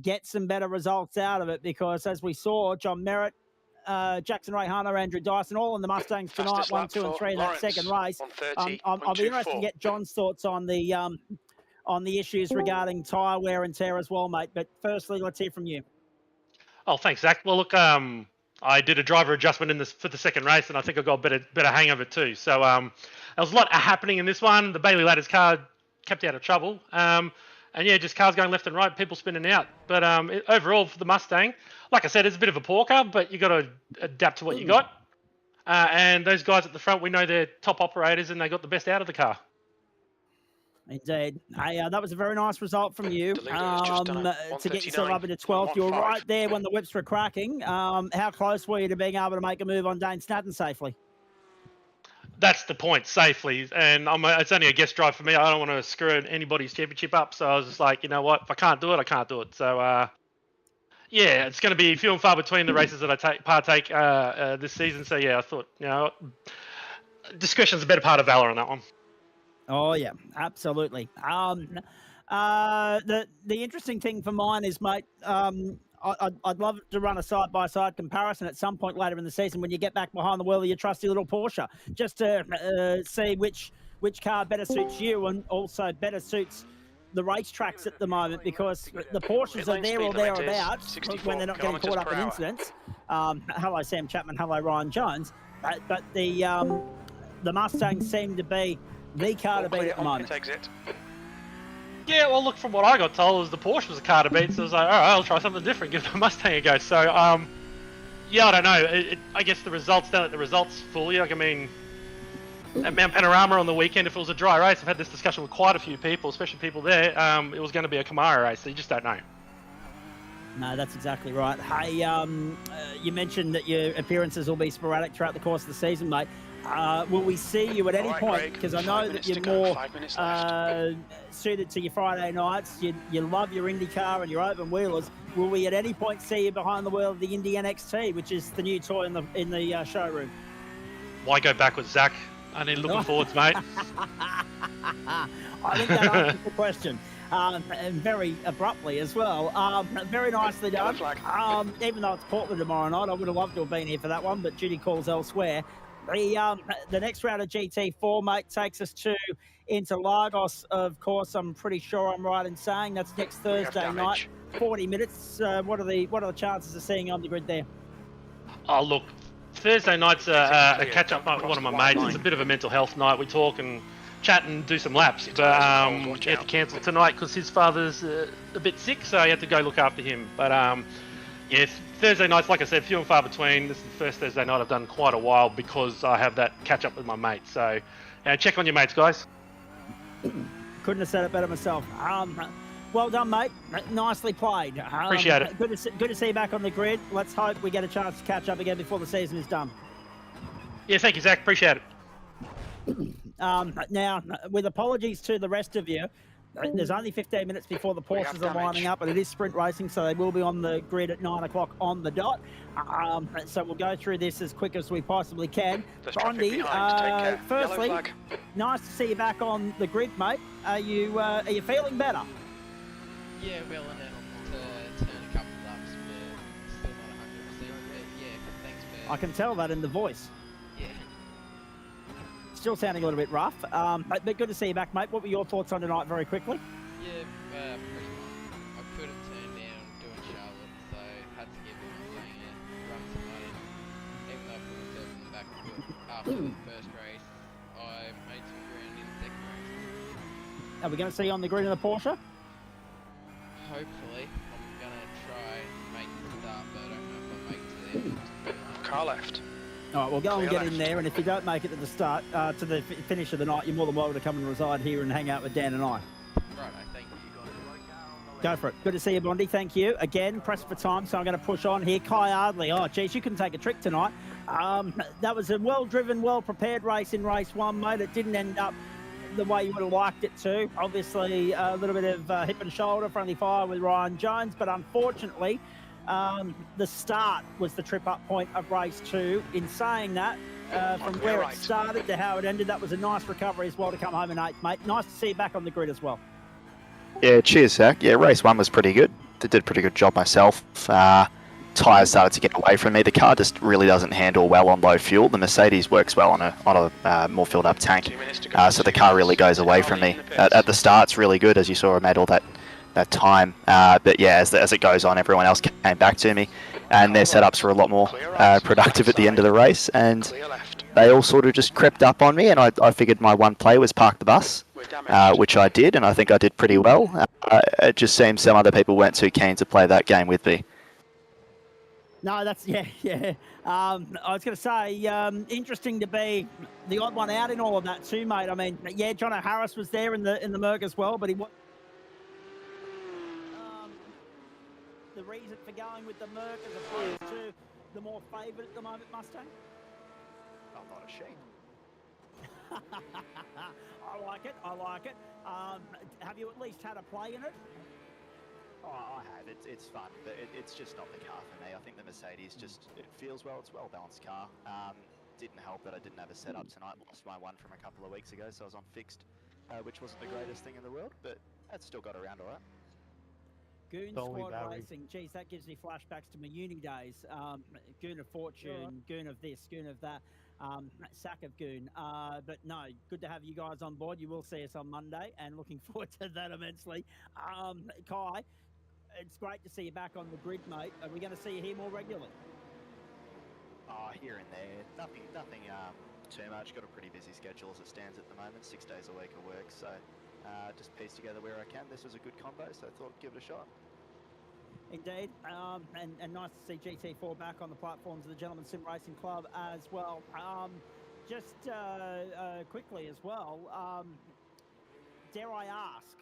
get some better results out of it. Because as we saw, John Merritt, Jackson Rayhana, Andrew Dyson, all in the Mustangs tonight, Fastest 1, lap 2, and for 3 in that Lawrence, second race. 1:30.24. I'll be interested to get John's thoughts on the issues regarding tyre wear and tear as well, mate. But firstly, let's hear from you. Oh, thanks, Zach. Well, look, I did a driver adjustment for the second race, and I think I got a better hang of it too. So there was a lot happening in this one. The Bailey Ladders car kept out of trouble. And yeah, just cars going left and right, people spinning out. But overall, for the Mustang, like I said, it's a bit of a porker, but you got to adapt to what you got. And those guys at the front, we know they're top operators, and they got the best out of the car. Indeed. Hey, that was a very nice result from you to get yourself up into 12th. You were right there when the whips were cracking. How close were you to being able to make a move on Dane Snadden safely? That's the point, safely. And it's only a guest drive for me. I don't want to screw anybody's championship up. So I was just like, you know what? If I can't do it, I can't do it. So, yeah, it's going to be few and far between the races that I partake this season. So, yeah, I thought, discretion's a better part of valor on that one. Oh, yeah, absolutely. The interesting thing for mine is, mate, I'd love to run a side-by-side comparison at some point later in the season when you get back behind the wheel of your trusty little Porsche, just to see which car better suits you and also better suits the racetracks at the moment, because the Porsches are there or thereabouts when they're not getting caught up in incidents. Hello, Sam Chapman. Hello, Ryan Jones. But the Mustangs seem to be the car to beat at the moment. Yeah, well, look, from what I got told, was the Porsche was a car to beat, so I was like, all right, I'll try something different, give the Mustang a go. So, yeah, I don't know. I guess the results don't let the results fool you. Like, I mean, at Mount Panorama on the weekend, if it was a dry race, I've had this discussion with quite a few people, especially people there, it was going to be a Camaro race, so you just don't know. No, that's exactly right. Hey, you mentioned that your appearances will be sporadic throughout the course of the season, mate. Will we see you at any point? Because I know that you're more suited to your Friday nights. You love your IndyCar and your open wheelers. Will we at any point see you behind the wheel of the Indy NXT, which is the new toy in the showroom? Why go backwards, Zach? I need looking forwards, mate. I think that answers the question. And very abruptly as well. Very nicely done. Even though it's Portland tomorrow night, I would have loved to have been here for that one, but duty calls elsewhere. The next round of GT4, mate, takes us to Interlagos, of course. I'm pretty sure I'm right in saying that's next Thursday night, 40 minutes. What are the chances of seeing you on the grid there? Oh, look, Thursday night's a catch-up night with one of my mates. It's a bit of a mental health night. We talk and chat and do some laps. But he had to cancel tonight because his father's a bit sick, so he had to go look after him. But yes, Thursday nights, like I said, few and far between. This is the first Thursday night I've done quite a while because I have that catch-up with my mates. So check on your mates, guys. Couldn't have said it better myself. Well done, mate. Nicely played. Appreciate it. Good to see you back on the grid. Let's hope we get a chance to catch up again before the season is done. Yeah, thank you, Zach. Appreciate it. Now, with apologies to the rest of you, there's only 15 minutes before the Porsches are lining up, and it is sprint racing, so they will be on the grid at 9 o'clock on the dot. So we'll go through this as quick as we possibly can. Bondi, firstly, nice to see you back on the grid, mate. Are you feeling better? Yeah, well enough to turn a couple of laps, but still not 100%. But yeah, thanks for... I can tell that in the voice. Yeah. Still sounding a little bit rough, but good to see you back, mate. What were your thoughts on tonight, very quickly? Yeah, pretty much. I couldn't turn down doing Charlotte, so had to give Mustang a run tonight. Even though I put myself in the back foot after the first race, I made some ground in the second race. Are we going to see you on the grid in the Porsche? Hopefully. I'm going to try and make the start, but I don't know if I'll make it to the end. Car left. All right, well, go and Clear get in left. there, and if you don't make it to the start, to the finish of the night, you're more than welcome to come and reside here and hang out with Dan and I. Right, thank you. Go for it. Good to see you, Bondi. Thank you. Again, pressed for time, so I'm going to push on here. Kai Ardley. Oh, geez, you couldn't take a trick tonight. That was a well-driven, well-prepared race in race one, mate. It didn't end up the way you would have liked it to. Obviously, a little bit of hip and shoulder, friendly fire with Ryan Jones, but unfortunately, the start was the trip-up point of race two. In saying that, from where it started to how it ended, that was a nice recovery as well to come home in eighth, mate. Nice to see you back on the grid as well. Yeah, cheers, Zach. Yeah, race one was pretty good. Did a pretty good job myself. Tyres started to get away from me. The car just really doesn't handle well on low fuel. The Mercedes works well on a more filled up tank. So the car really goes away from me. At the start, it's really good, as you saw. I made all that time. But yeah, as it goes on, everyone else came back to me, and their setups were a lot more productive at the end of the race. And they all sort of just crept up on me, and I figured my one play was park the bus, which I did, and I think I did pretty well. It just seems some other people weren't too keen to play that game with me. No, that's, yeah. I was going to say, interesting to be the odd one out in all of that too, mate. I mean, yeah, John O'Harris was there in the Merc as well, but he was the reason for going with the Merc as opposed to the more favoured at the moment Mustang? I'm not ashamed. I like it. Have you at least had a play in it? Oh, I have. It's fun, but it's just not the car for me. I think the Mercedes it feels well. It's a well-balanced car. Didn't help that I didn't have a setup tonight. Lost my one from a couple of weeks ago, so I was on fixed, which wasn't the greatest thing in the world, but that still got around all right. Goon Squad Racing. Geez, that gives me flashbacks to my uni days. Goon of Fortune, Goon of this, Goon of that, Sack of Goon. But no, good to have you guys on board. You will see us on Monday, and looking forward to that immensely. Kai, it's great to see you back on the grid, mate. Are we going to see you here more regularly? Here and there. Nothing too much. Got a pretty busy schedule as it stands at the moment. 6 days a week of work, so just piece together where I can. This was a good combo, so I thought I'd give it a shot. Indeed, and nice to see GT4 back on the platforms of the Gentleman Sim Racing Club as well. Just quickly as well, dare I ask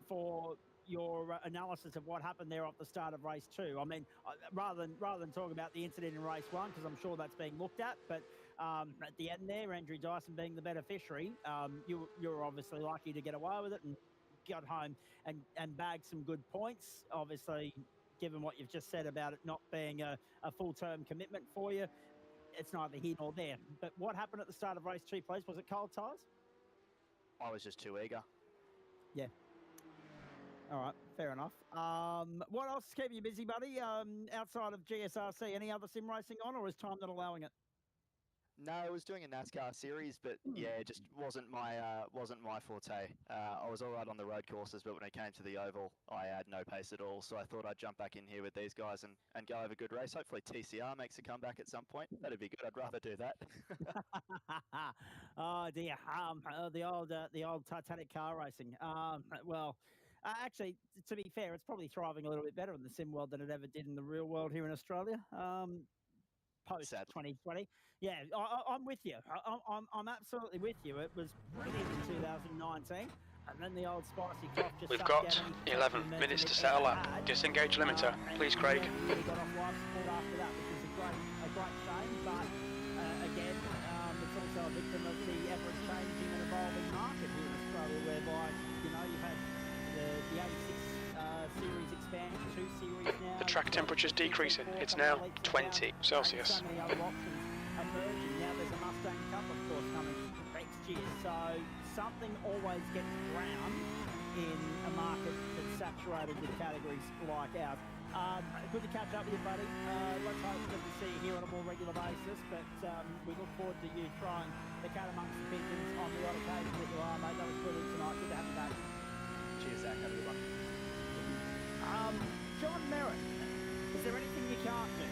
for your analysis of what happened there off the start of race two? I mean, rather than talk about the incident in race one, because I'm sure that's being looked at, but at the end there, Andrew Dyson being the beneficiary, you were obviously lucky to get away with it and got home and bagged some good points. Obviously, given what you've just said about it not being a full-term commitment for you, it's neither here nor there. But what happened at the start of race two, please? Was it cold tyres? I was just too eager. Yeah. All right, fair enough. What else is keeping you busy, buddy? Outside of GSRC, any other sim racing on, or is time not allowing it? No, I was doing a NASCAR series, but yeah, it just wasn't my forte. I was all right on the road courses, but when it came to the oval, I had no pace at all. So I thought I'd jump back in here with these guys and go have a good race. Hopefully TCR makes a comeback at some point. That'd be good. I'd rather do that. Oh dear, the old Titanic car racing. Actually, to be fair, it's probably thriving a little bit better in the sim world than it ever did in the real world here in Australia. Post 2020. Yeah, I'm with you. I'm absolutely with you. It was brilliant in 2019, and then the old spicy clock just. We've got 11 minutes to settle up. Disengage limiter, please, Craig. Really got off life support after that, which is a great shame. But again, it's also a victim of the ever-changing and evolving market here in Australia, whereby you've had the 86 series expanded to 2 series now. The track temperature's decreasing. It's now 20 Celsius. So many other options emerging. Now there's a Mustang Cup, of course, coming next year. So something always gets drowned in a market that's saturated with categories like ours. Good to catch up with you, buddy. Let's hope that we see you here on a more regular basis, but we look forward to you trying the cat amongst the pigeons on the odd occasion that you are, mate. That was brilliant tonight. Good to have you back. Cheers, Zach. Have a good one. John Merritt, is there anything you can't do?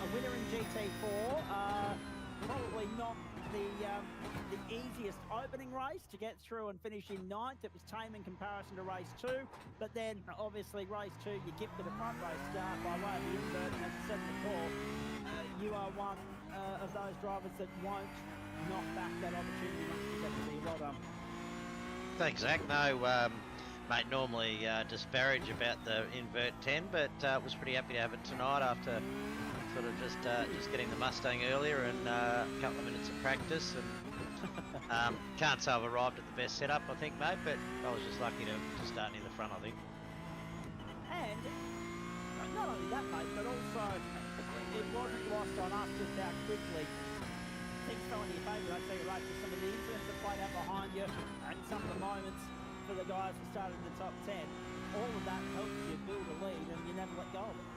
A winner in GT4, probably not the easiest opening race to get through and finish in 9th. It was tame in comparison to race 2, but then obviously race 2 you gifted a front race start by way of the invert, and as I said before, you are one of those drivers that won't knock back that opportunity once you get to see. Well done. Thanks, Zach. No, mate, normally disparage about the invert 10, but was pretty happy to have it tonight after sort of just getting the Mustang earlier and a couple of minutes of practice. And can't say I've arrived at the best setup, I think, mate, but I was just lucky to start near the front, I think. And not only that, mate, but also it wasn't lost on us just how quickly things fell in your favour. I'd say you're right, for some of the incidents that played out behind you and some of the moments for the guys who started in the top 10. All of that helped you build a lead and you never let go of it.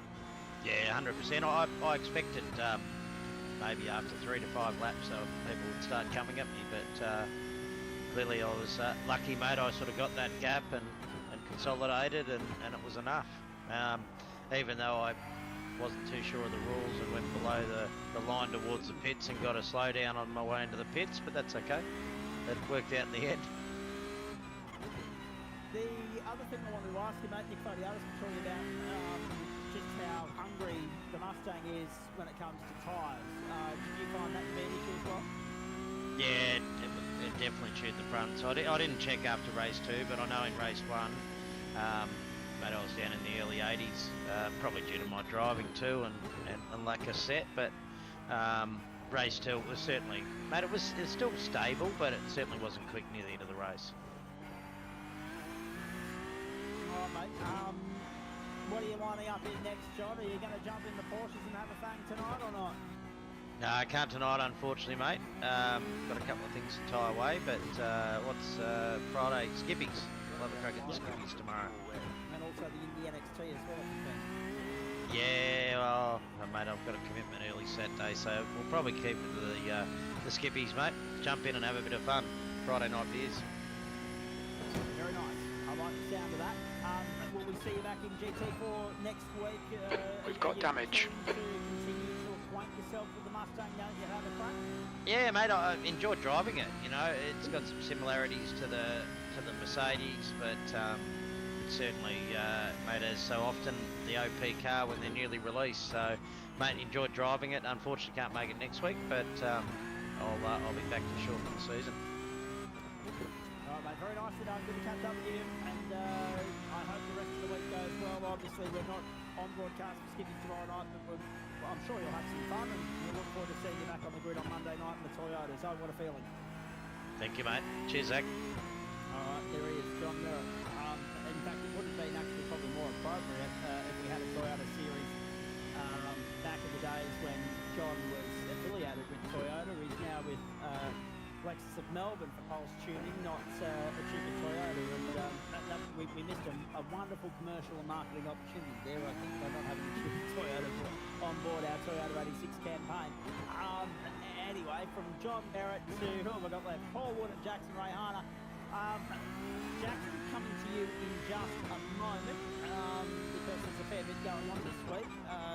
Yeah, 100%. I expected maybe after 3 to 5 laps people would start coming at me, but clearly I was lucky, mate. I sort of got that gap and consolidated and it was enough. Even though I wasn't too sure of the rules and went below the line towards the pits and got a slowdown on my way into the pits, but that's okay. It worked out in the end. The other thing I wanted to ask you, mate, Nick Fodiatis was talking about just how hungry the Mustang is when it comes to tyres. Did you find that to be an issue as well? Yeah, it definitely chewed the front. So I didn't check after race 2, but I know in race 1, mate, I was down in the early 80s, probably due to my driving too and lack of set, but race 2 was certainly, mate, it's still stable, but it certainly wasn't quick near the end of the race. All right, mate. What are you lining up in next, John? Are you going to jump in the Porsches and have a fang tonight or not? No, I can't tonight, unfortunately, mate. Got a couple of things to tie away, but what's Friday? Skippies. I'll have a crack at the Skippies tomorrow. And also the Indy NXT as well, I think. Yeah, well, mate, I've got a commitment early Saturday, so we'll probably keep it to the Skippies, mate. Jump in and have a bit of fun. Friday night beers. Very nice. I like the sound of that. Will we see you back in GT4 next week? We've got damage. To continue to acquaint yourself with the Mustang, don't you have a crack? Yeah, mate, I enjoyed driving it. You know, it's got some similarities to the Mercedes, but it's certainly, mate, as so often the OP car when they're newly released. So, mate, enjoyed driving it. Unfortunately, can't make it next week, but I'll be back to shorten the season. All right, mate, very nicely done. Good to catch up with you, and I hope the rest of the week goes well. Obviously, we're not on broadcast for Skippies tomorrow night, but I'm sure you'll have some fun, and we'll look forward to seeing you back on the grid on Monday night in the Toyotas. Oh, what a feeling. Thank you, mate. Cheers, Zach. All right, there he is, John Merritt. In fact, it would have been actually probably more appropriate if we had a Toyota series back in the days when John was affiliated with Toyota. He's now with Lexus of Melbourne for Pulse Tuning, not Achievement Toyota, and we missed a wonderful commercial and marketing opportunity there, I think, by not having Achievement Toyota on board our Toyota 86 campaign. Anyway, from John Merritt to, who have I got left? Paul Wood and Jackson Rayhana. Jackson, coming to you in just a moment, because there's a fair bit going on this week.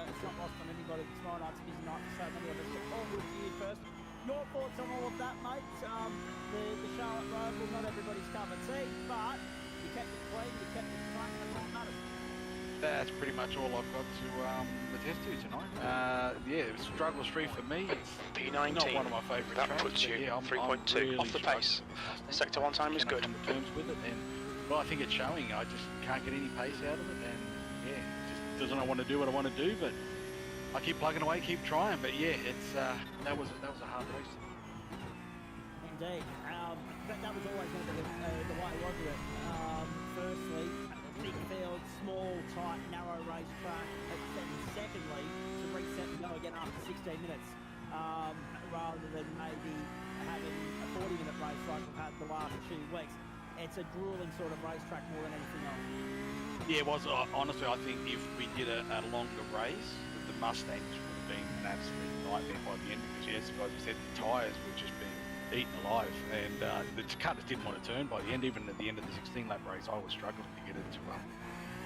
It's not lost on anybody. Tomorrow night's a busy night for so many of us. So Paul Wood, to you first. Your thoughts on all of that, mate? The Charlotte Roval, not everybody's cup of tea, but you kept it clean, you kept it tight, and that's what matters. That's pretty much all I've got to attest to tonight. Yeah, struggles free for me. It's P19. Not one of my favourite That tracks, puts you yeah, 3.2 really off the pace. Sector 1 time is good. Come to terms with it, and well, I think it's showing. I just can't get any pace out of it, and yeah, just doesn't want to do what I want to do, but I keep plugging away, keep trying, but yeah, it's that was a hard race. Indeed. That was always going to be the way, wasn't it? Firstly, big field, small, tight, narrow racetrack. And secondly, to reset and go again after 16 minutes, rather than maybe having a 40-minute race like we've had the last 2 weeks. It's a grueling sort of racetrack more than anything else. Yeah, it was. Honestly, I think if we did a longer race, the Mustangs would have been an absolute nightmare by the end, because yes, as you said, the tyres were just being eaten alive, and the car just didn't want to turn by the end. Even at the end of the 16-lap race, I was struggling to get it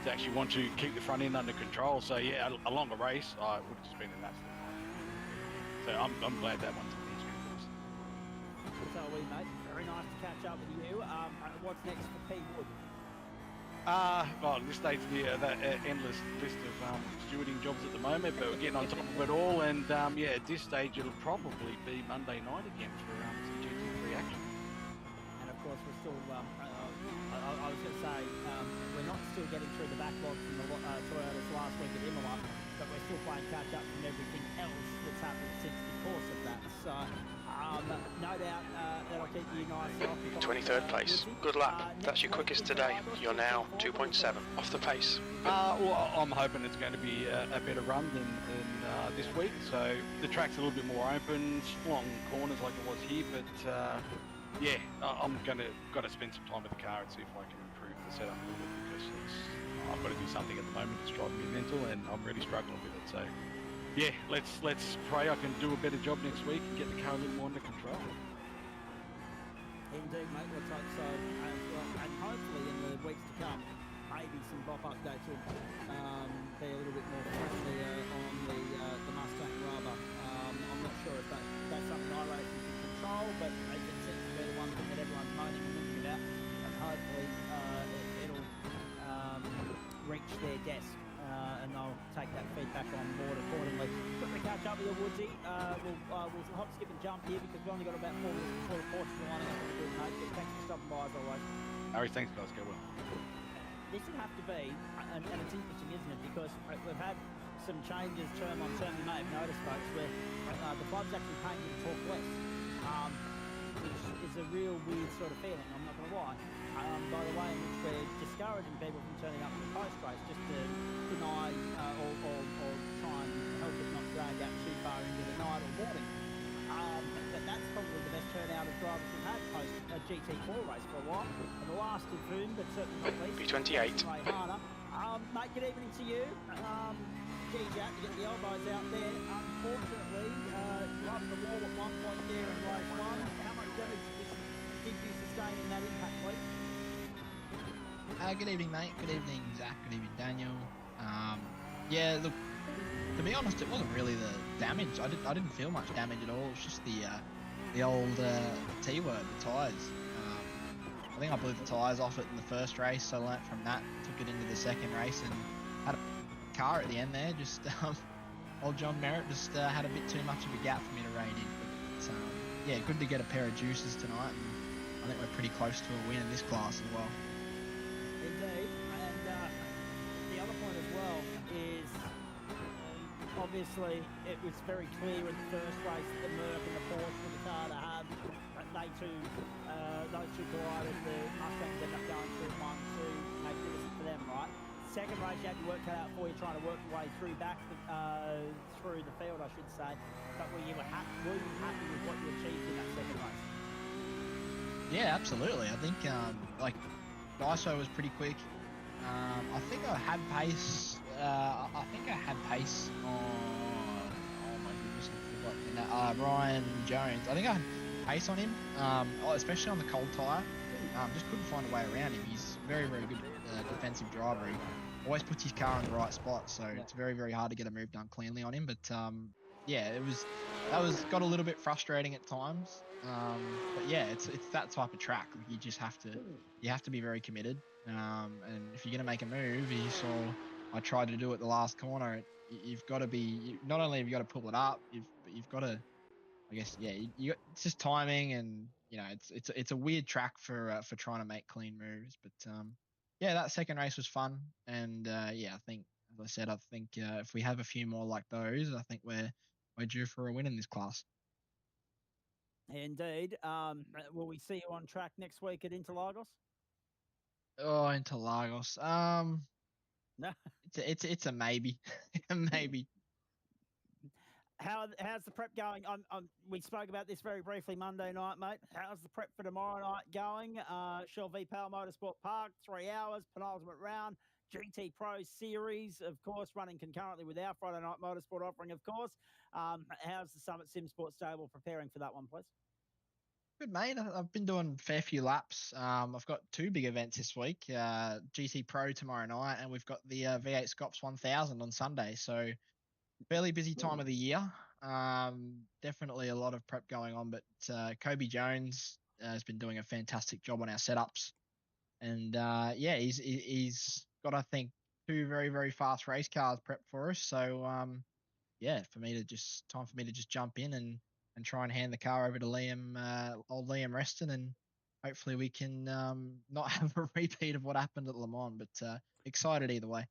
to actually want to keep the front end under control. So yeah, a longer race would have just been an absolute nightmare. So I'm glad that one's easy for us. So are we, mate. Very nice to catch up with you. What's next for P. Wood? Well, at this stage, that endless list of stewarding jobs at the moment, but we're getting on top of it all. And yeah, at this stage, it'll probably be Monday night again for some GT3 action. And of course, we're still. I was going to say we're not still getting through the backlog from the Toyotas last week at Imola, but we're still playing catch up from everything else that's happened since the course of that. So no doubt that'll keep you nice and occupied. 23rd place. Good lap. That's your quickest today. You're now 2.7 off the pace. Well, I'm hoping it's going to be a better run than this week. So the track's a little bit more open, long corners like it was here, but yeah, I'm got to spend some time with the car and see if I can improve the setup a little bit, because I've got to do something at the moment that's driving me mental, and I'm really struggling with it. So yeah, let's pray I can do a better job next week and get the car a little more under control. Indeed, mate. Let's hope so as well. And hopefully in the weeks to come, maybe some bop updates will be a little bit more friendly on the Mustang rubber. I'm not sure if that's something iRacing can control, but it seems to be the one thing that everyone's moaning and whinging about. And hopefully it'll reach their desk and they'll take that feedback on board accordingly. Quickly catch up with you, Woodsy. We'll hop, skip and jump here because we've only got about 4 minutes before the Portugal lining up for the good, mate. But thanks for stopping by as always. Harry, thanks guys, go well. This would have to be, and it's interesting, isn't it? Because we've had some changes term on term. You may have noticed, folks, where the club's actually paying you to talk less, which is a real weird sort of feeling, I'm not going to lie. By the way in which we're discouraging people from turning up to the post-race just to deny or try and help it not drag out too far into the night or morning. But that's probably the best turnout of drivers we've had post a GT4 race for a while. And the last of whom, but certainly not least, B28. Mate, good evening to you. Gee, Jack, you get the elbows out there. Unfortunately, rubbing the wall at one point there in race one. How much damage did you sustain in that impact, please? Good evening, mate. Good evening, Zach. Good evening, Daniel. Yeah, look, to be honest, it wasn't really the damage. I didn't feel much damage at all. It was just the old T word, the tyres. I think I blew the tyres off it in the first race, so I learnt from that, took it into the second race, and had a car at the end there. Just old John Merritt just had a bit too much of a gap for me to rein in. But yeah, good to get a pair of juices tonight, and I think we're pretty close to a win in this class as well. Indeed, and the other point as well is obviously it was very clear in the first race that the Merc and the Porsche were the car to have. Those two collided. The Mustangs ended up going through 1-2, magnificent for them, right? Second race, you had your work cut out for you, trying to work your way through through the field, I should say. But were you happy with what you achieved in that second race? Yeah, absolutely. I think like Daiso was pretty quick. I think I had pace. I think I had pace on. Oh my goodness, I forgot. Ryan Jones. I think I had pace on him, especially on the cold tyre. Just couldn't find a way around him. He's very, very good defensive driver. He always puts his car in the right spot, so it's very, very hard to get a move done cleanly on him. But yeah, that got a little bit frustrating at times. But yeah, it's that type of track. Like you have to be very committed. And if you're gonna make a move, you saw I tried to do it the last corner. You've got to be not only have you got to pull it up, you've got to. I guess yeah, it's just timing, and you know it's a weird track for trying to make clean moves. But yeah, that second race was fun, and yeah, I think as I said, if we have a few more like those, I think we're due for a win in this class. Indeed. Will we see you on track next week at Interlagos? Oh, Interlagos. No. It's a maybe, maybe. How's the prep going? We spoke about this very briefly Monday night, mate. How's the prep for tomorrow night going? Shell v Pal Motorsport Park, 3 hours, penultimate round, GT Pro Series, of course, running concurrently with our Friday Night Motorsport offering, of course. How's the Summit Sim Sports Stable preparing for that one, please? Good, mate. I've been doing a fair few laps. I've got 2 big events this week, GT Pro tomorrow night, and we've got the V8 Scops 1000 on Sunday. So fairly busy time of the year. Definitely a lot of prep going on, but Kobe Jones has been doing a fantastic job on our setups. And yeah, he's got, I think, 2 very, very fast race cars prepped for us. So yeah, time for me to just jump in and try and hand the car over to Liam, old Liam Reston, and hopefully we can not have a repeat of what happened at Le Mans. But excited either way.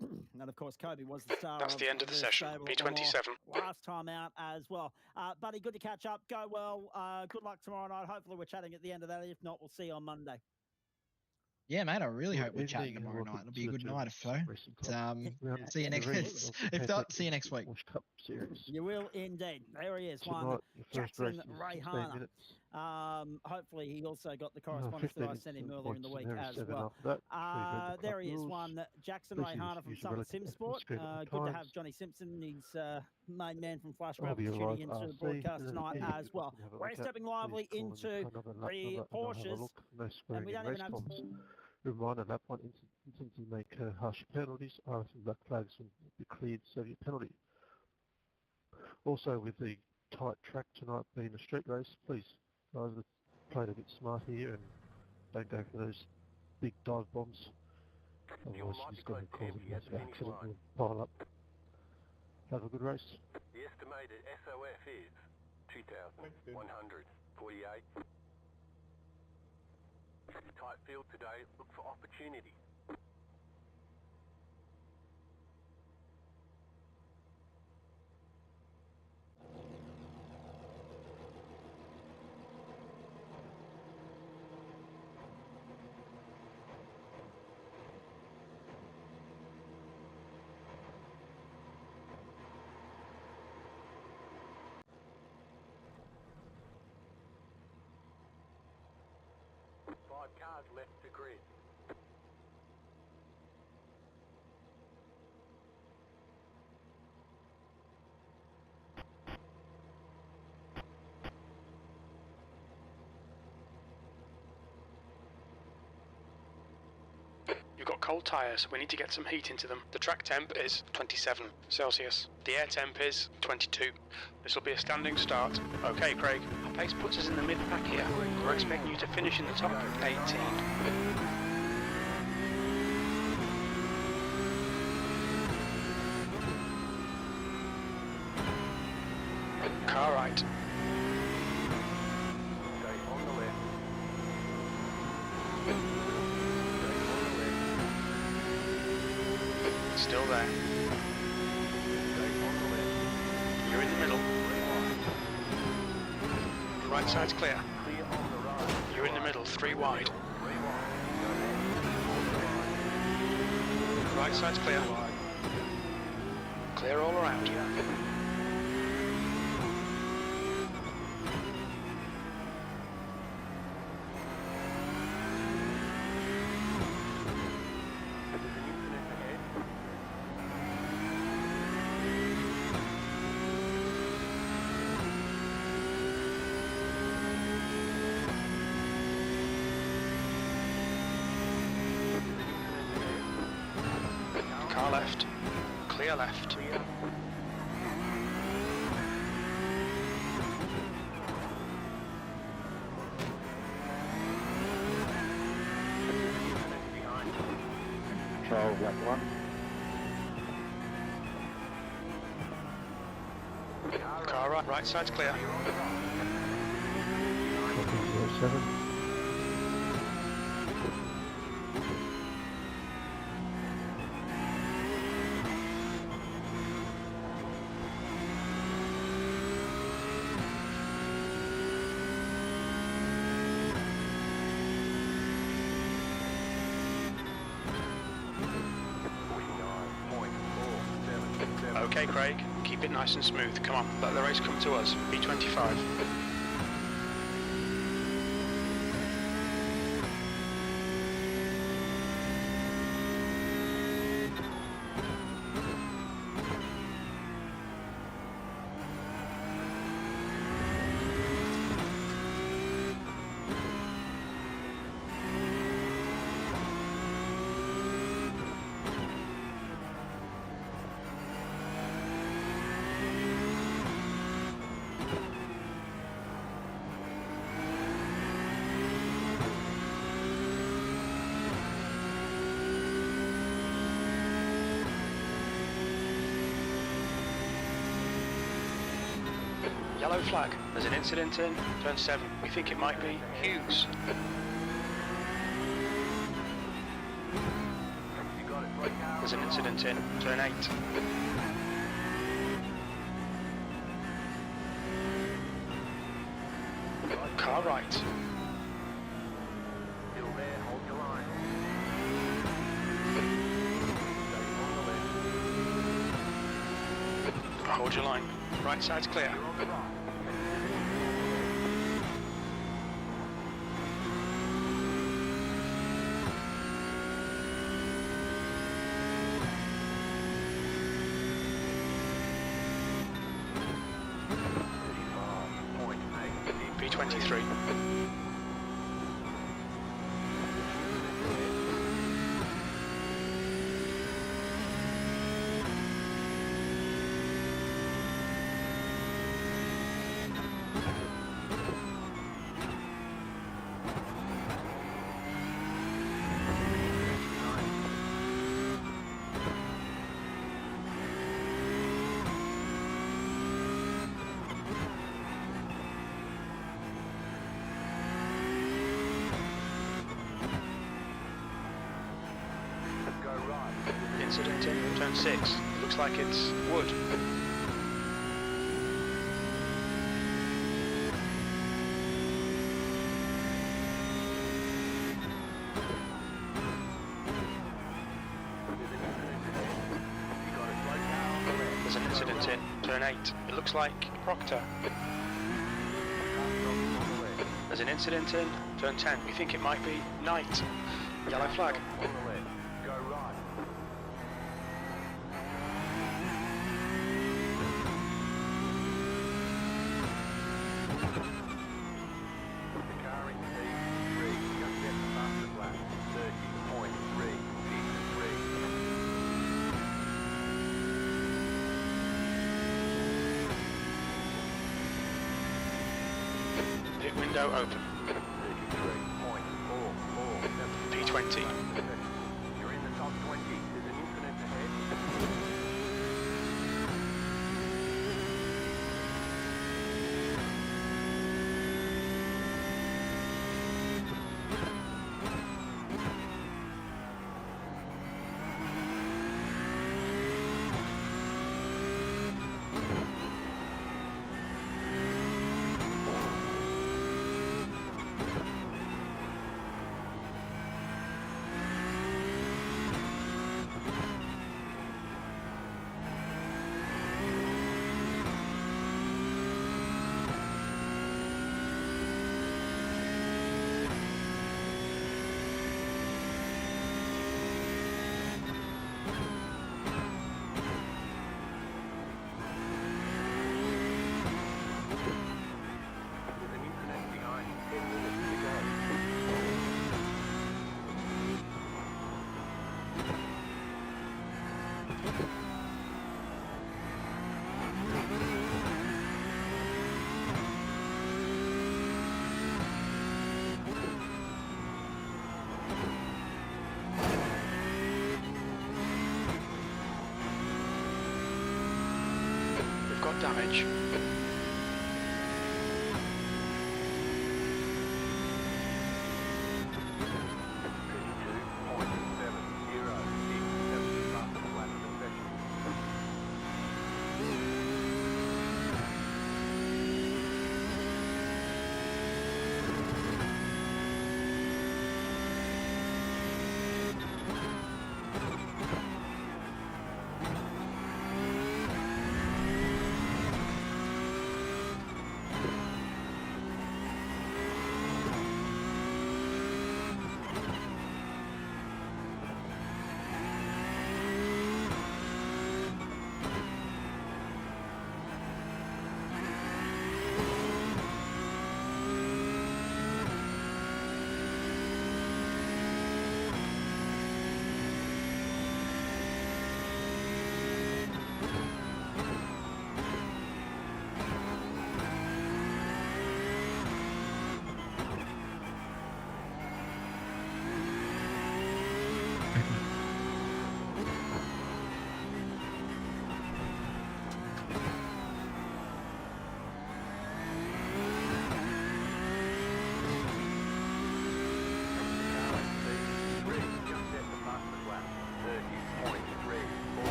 And of course, Kobe was the star. That's the end of the session. B27. Last time out as well. Buddy, good to catch up. Go well. Good luck tomorrow night. Hopefully, we're chatting at the end of that. If not, we'll see you on Monday. Yeah, mate. I really hope we're chatting tomorrow night. It'll be a good night if so. See you next. If not, see you next week. You will indeed. There he is, one Jackson Rayhana. Hopefully, he also got the correspondence that I sent him earlier in the week as well. There he is, one Jackson Rayhana from Summit Sim Sport. Good to have Johnny Simpson. He's main man from Flash Rabbits tuning into the broadcast tonight as well. We're stepping lively into the Porsches, and we don't even have. Reminder, lap 1 instantly make harsh penalties. RS and black flags will be cleared, so your penalty. Also, with the tight track tonight being a street race, please, guys, let's play it a bit smart here and don't go for those big dive bombs. Otherwise, you're going to cause a massive accident and pile up. Have a good race. The estimated SOF is 2,148. Tight field today, look for opportunity. Cars left to grid. You've got cold tyres, we need to get some heat into them. The track temp is 27 Celsius. The air temp is 22. This will be a standing start. Okay, Craig. Our pace puts us in the mid-pack here. We're expecting you to finish in the top 18. Car right. Stay on the left. Still there. You're in the middle. Right side's clear. You're in the middle, 3 wide. Right side's clear. Clear all around. Car left. Clear left. Control, lap 1. Car right side's clear. 07. Okay, Craig, keep it nice and smooth. Come on, let the race come to us. B25. Yellow flag. There's an incident in turn 7. We think it might be Hughes. There's an incident in turn 8. Car right. Still there, hold your line. Hold your line. Right side's clear. You're on the right. 23. Incident in turn 6. It looks like it's wood. There's an incident in turn 8. It looks like Proctor. There's an incident in turn 10. We think it might be Knight. Yellow flag. Go right. The car in P3, just get the fastest lap, 30.63. Pit window open. P20. You're in the top 20. There's an incident ahead. We've got damage.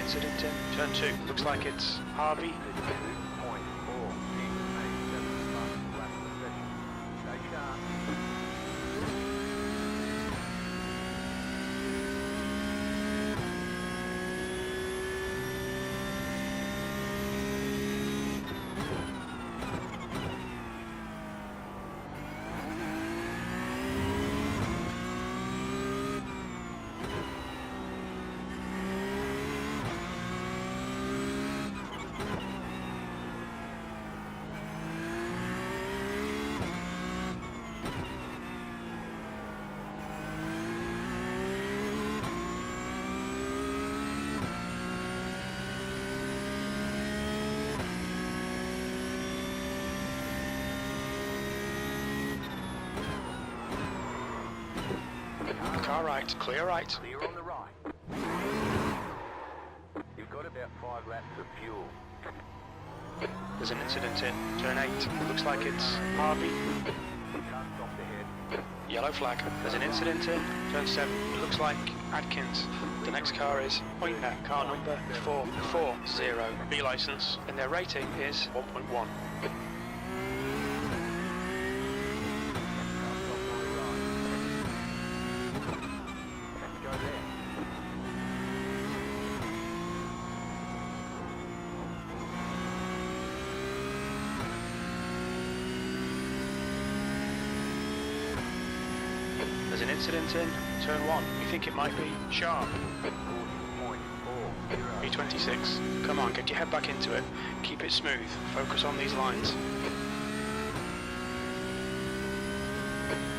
incident in turn 2. Looks like it's Harvey. Car right, clear right. Clear on the right. You've got about 5 laps of fuel. There's an incident in turn 8. Looks like it's Harvey. Can't stop ahead. Yellow flag. There's an incident in turn 7. It looks like Adkins. The next car is Pointer, car number 440, B license, and their rating is 1.1. There's an incident in turn 1. We think it might be Sharp. B26. Come on, get your head back into it. Keep it smooth. Focus on these lines.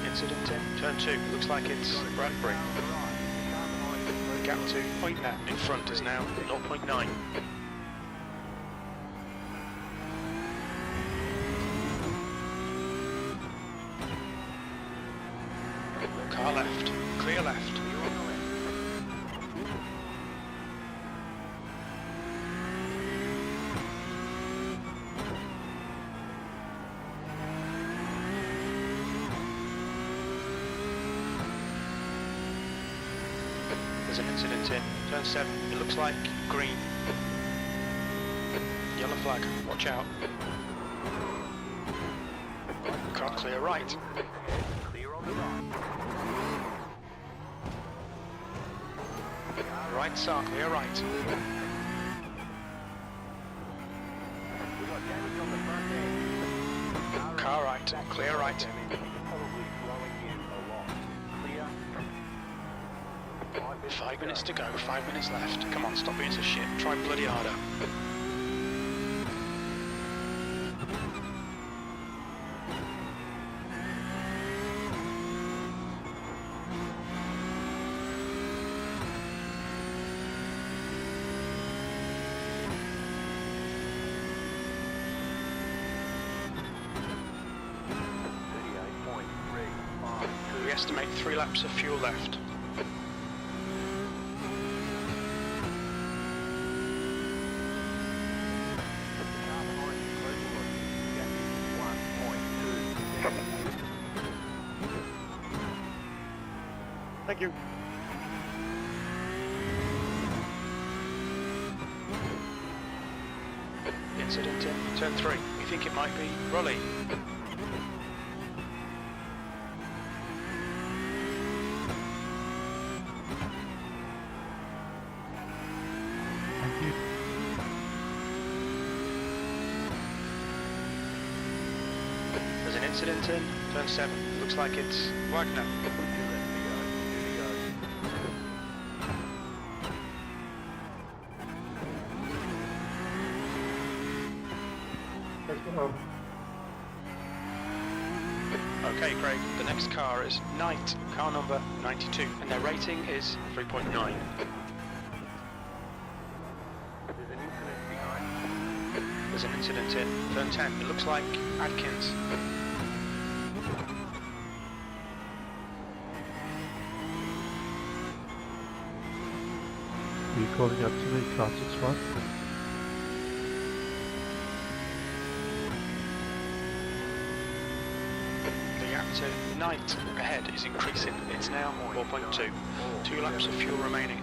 Incident in turn 2. Looks like it's Bradbury. The gap to Pointer in front is now 0.9. Car left. Clear left. There's an incident in turn 7. It looks like green. Yellow flag. Watch out. Car clear right. Clear on the right. Right side, clear right. We've got damage on the front end. Car right, clear right. Probably slowing you a lot. Clear. 5 minutes to go, 5 minutes left. Come on, stop being so shit. Try bloody harder. We estimate 3 laps of fuel left. Thank you. Incident in turn 3. We think it might be Raleigh. Thank you. There's an incident in turn 7. Looks like it's Wagner. Okay, Craig. The next car is Knight, car number 92, and their rating is 3.9. There's an incident in turn 10. It looks like Adkins. Are you calling out to me, car 65? The gap to Knight ahead is increasing. It's now 4.2. 2 laps of fuel remaining.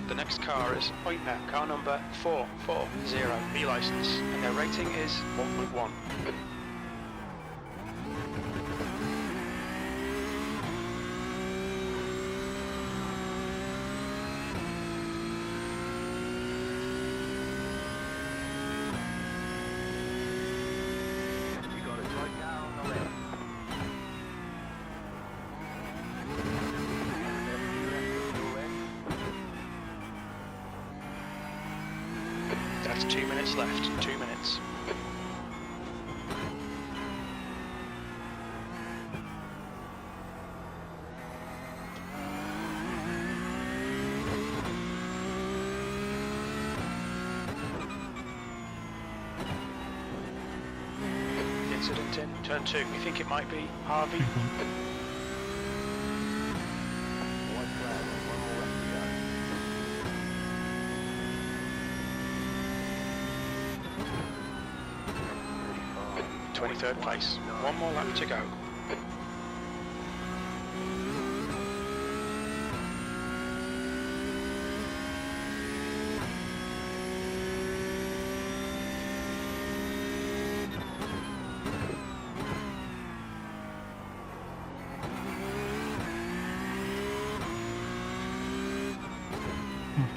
The next car is Pointer, car number 440, B licence, and their rating is 1.1. That's 2 minutes left, 2 minutes. Incident in turn 2. We think it might be Harvey. White flag, one more left to go. 23rd place. One more lap to go.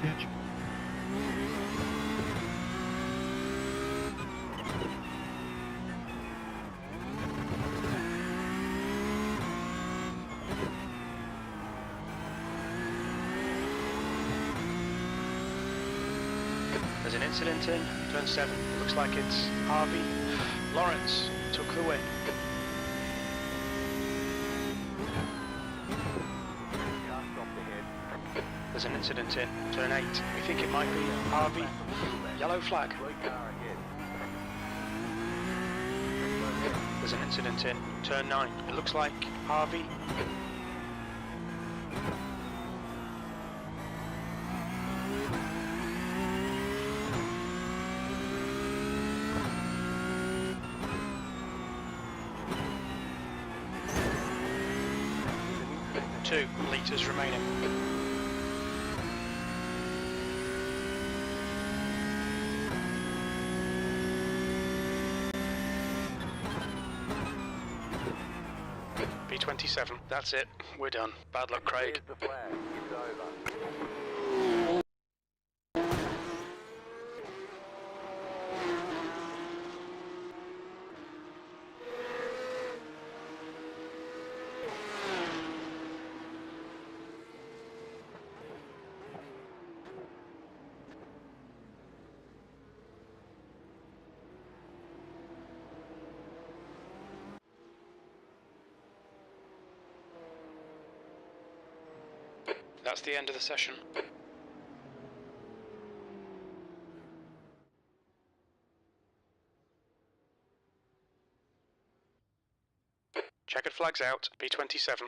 Catch. There's an incident in turn 7. It looks like it's Harvey. Lawrence took the win. There's an incident in turn 8. We think it might be Harvey. Yellow flag. There's an incident in turn 9. It looks like Harvey. Two litres remaining. B27, that's it. We're done. Bad luck, Craig. Here's the flag. It's over. That's the end of the session. Checkered flags out, B27.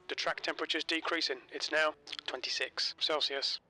The track temperature's decreasing. It's now 26 Celsius.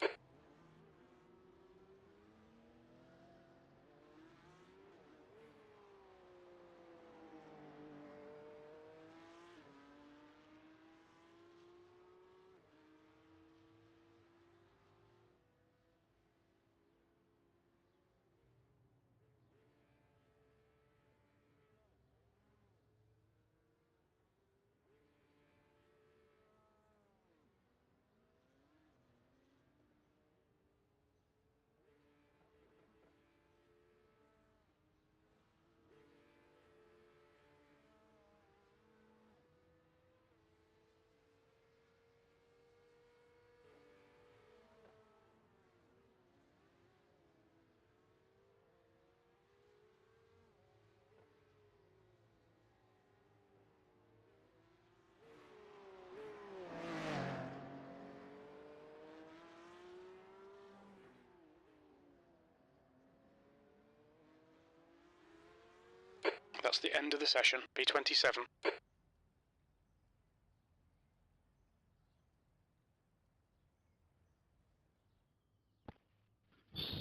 That's the end of the session. P27.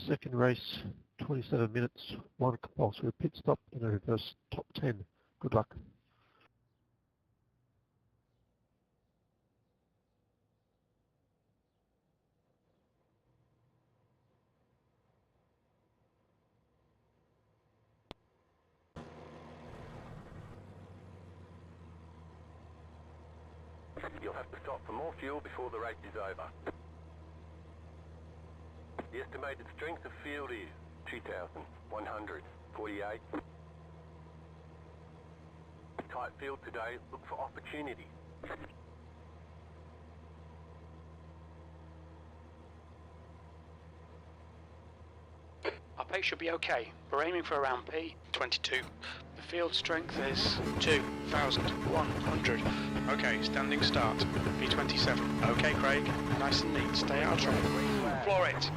Second race, 27 minutes, 1 compulsory pit stop and a reverse top 10. Good luck. You'll have to stop for more fuel before the race is over. The estimated strength of field is 2,148. Tight field today, look for opportunities. Our pace should be okay. We're aiming for around P22. The field strength is 2,100. Okay, standing start. P27. Okay, Craig. Nice and neat. Stay out of trouble. Floor it.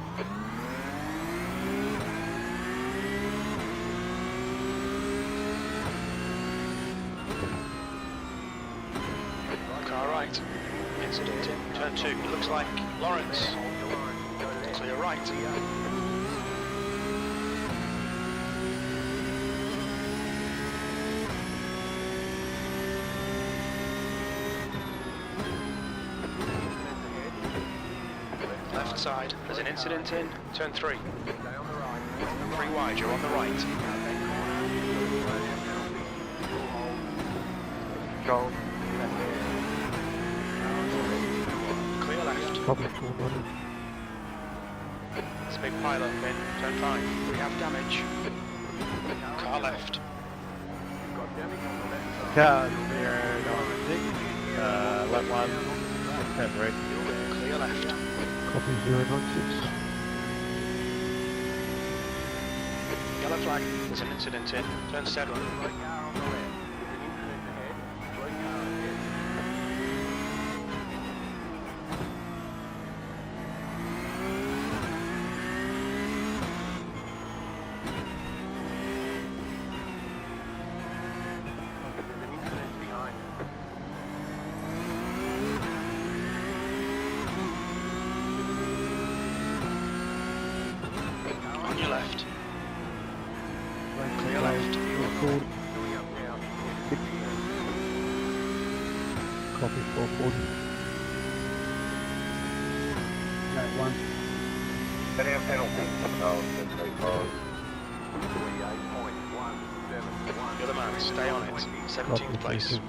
Car right. Incident in turn 2. It looks like Lawrence. Clear right. Left side. There's an incident in turn 3. 3 wide. You're on the right. Go. Clear left. It's a big pile up in turn 5. We have damage. Car left. Cars there, going 6. Left 1. Have red. Clear left. Copy 096. Yellow flag. There's an incident in turn 7. On your left. Clear left. Copy 440. Right, 1. Setting a penalty. You're the man. Stay on it. 17th place.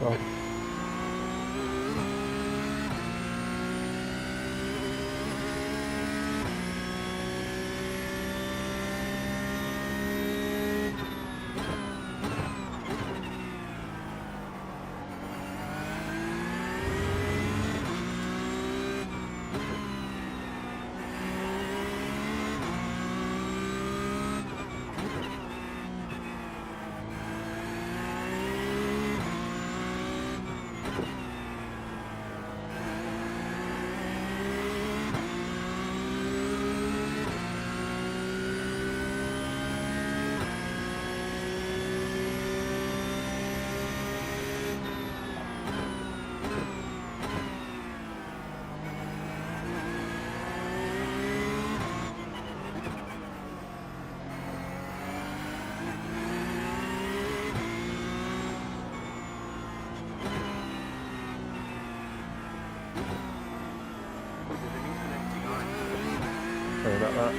Sorry about that.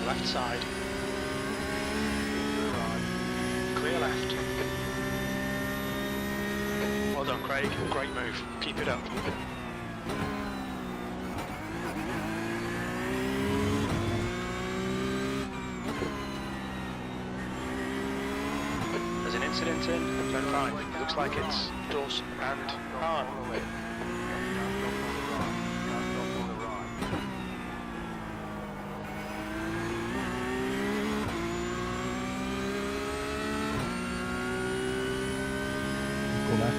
Left side. Clear left. Well done, Craig. Great move. Keep it up. There's an incident in turn 5. Looks like it's Dawson and Hahn. Go back.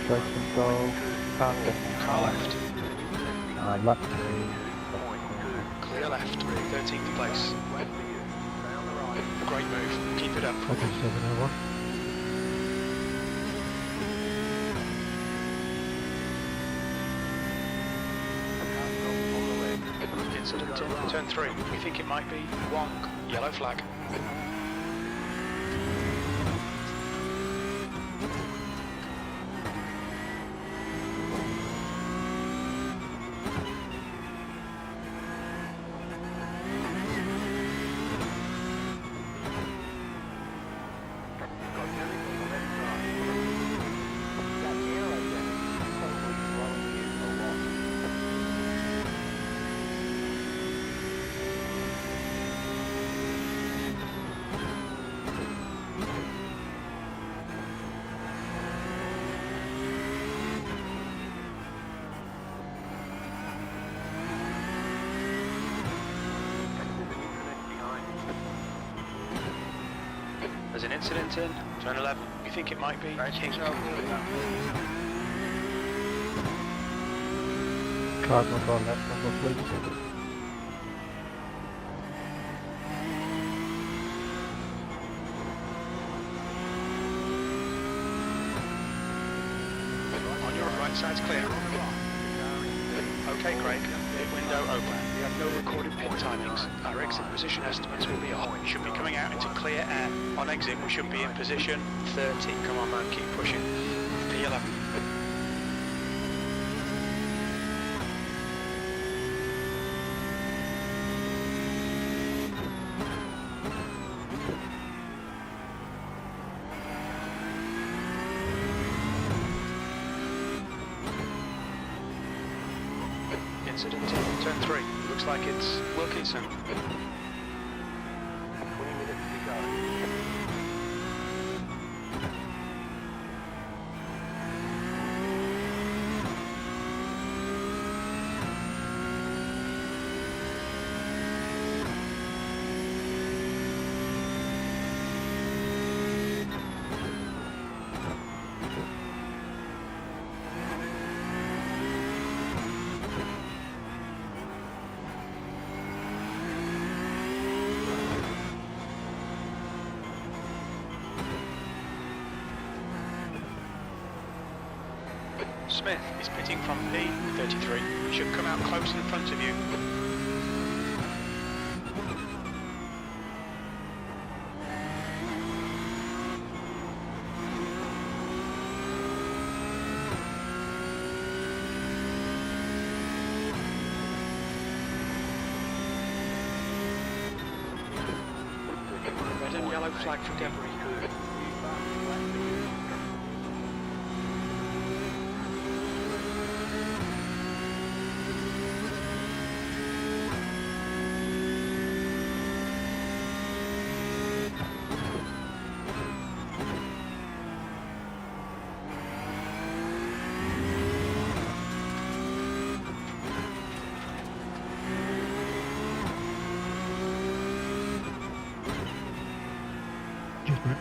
Straight control, car left. left. Clear left, 13th place. Great move, keep it up. Okay, 701. Incident in turn 3. We think it might be Wong. Yellow flag. There's an incident in turn 11. We think it might be King. Card number, left number, please. On your right side's clear. Okay, Craig. Pit window open. We have no recorded pit timings. Our exit position estimates will be on. We should be coming out into clear air. On exit, we should be in position 30. Come on, man, keep pushing. P11. Incident in turn 3. Looks like it's Wilkinson. 20 minutes to go. Smith is pitting from P33. Should come out close in front of you. Red and yellow flag for debris. Cheers, Brett.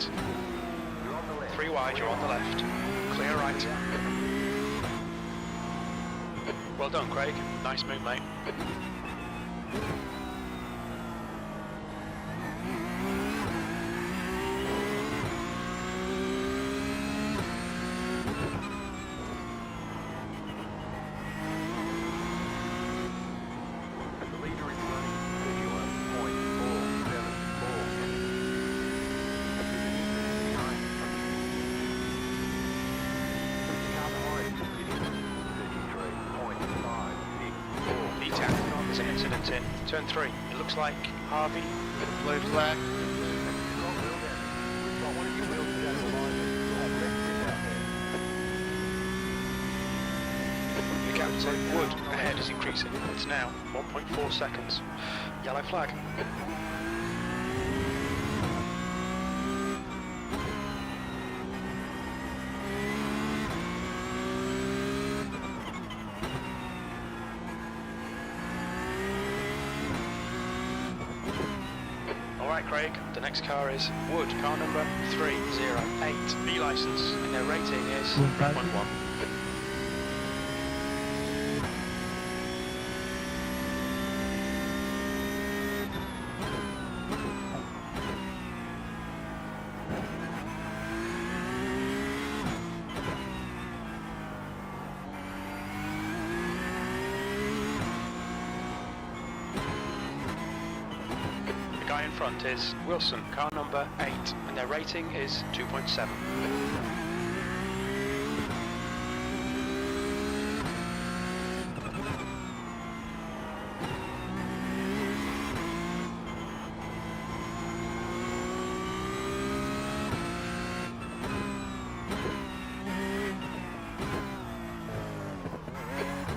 right. 3 wide, you're on the left. Clear right. Well done, Craig. Nice move, mate. There's an incident in turn 3. It looks like Harvey. Blue flag. The gap to Wood ahead is increasing. It's now 1.4 seconds. Yellow flag. Alright, Craig, the next car is Wood, car number 308, B license, and their rating is 1.1. The guy in front is Wilson, car number 8, and their rating is 2.7.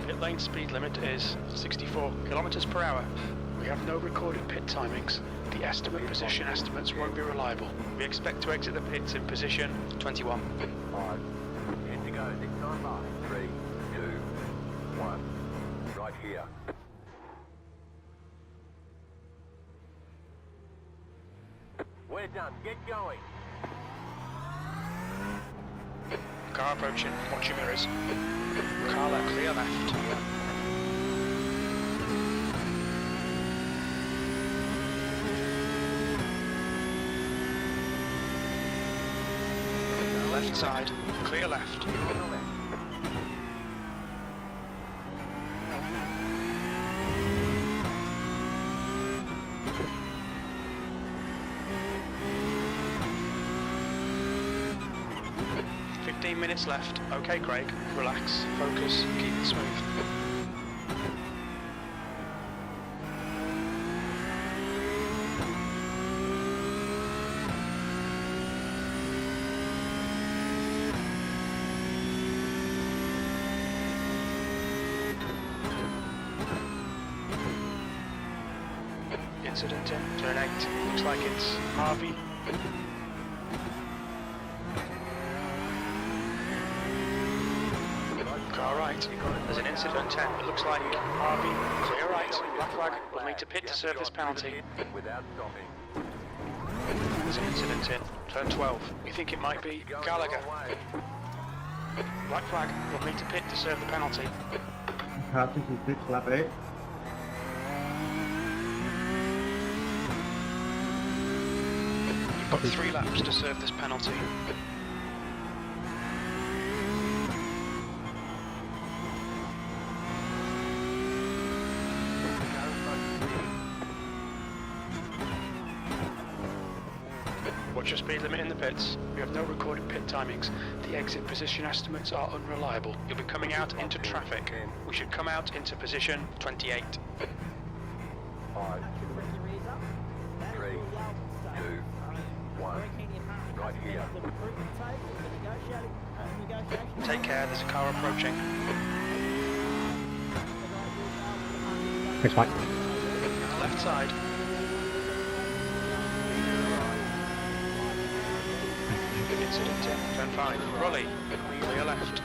Pit lane speed limit is 64 kilometers per hour. We have no recorded pit timings. The estimate position estimates won't be reliable. We expect to exit the pits in position 21. 5. Indigo, next time by. 3, 2, 1. Right here. We're done. Get going. Car approaching. Watch your mirrors. Carla, clear left. Left side, clear left. Minutes left. Okay, Craig. Relax. Focus. Keep it smooth. Incident in turn 8. Looks like it's Harvey. Car right. There's an incident on 10. It looks like Harvey. Clear right. Black flag. We'll need to pit to serve this penalty. Without stopping. There's an incident in turn 12. We think it might be Gallagher. Black flag. We'll need to pit to serve the penalty. Car 66, lap 8. You've got 3 laps to serve this penalty. Watch your speed limit in the pits. We have no recorded pit timings. The exit position estimates are unreliable. You'll be coming out into traffic. We should come out into position 28. 5, 3, 2, 1. Right here. Take care, there's a car approaching. Thanks, Mike. Left side. Incident in turn 5. Raleigh, clear left.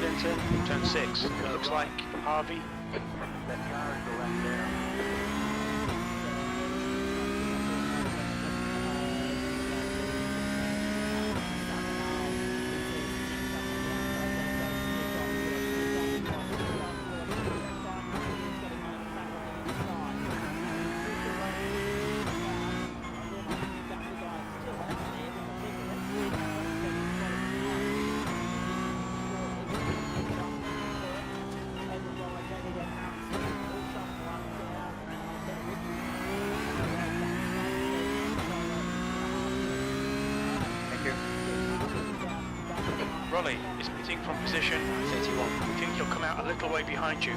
incident in turn 6. It looks like Harvey. That car is the lap down. Rolly is pitting from position 31. We think he'll come out a little way behind you.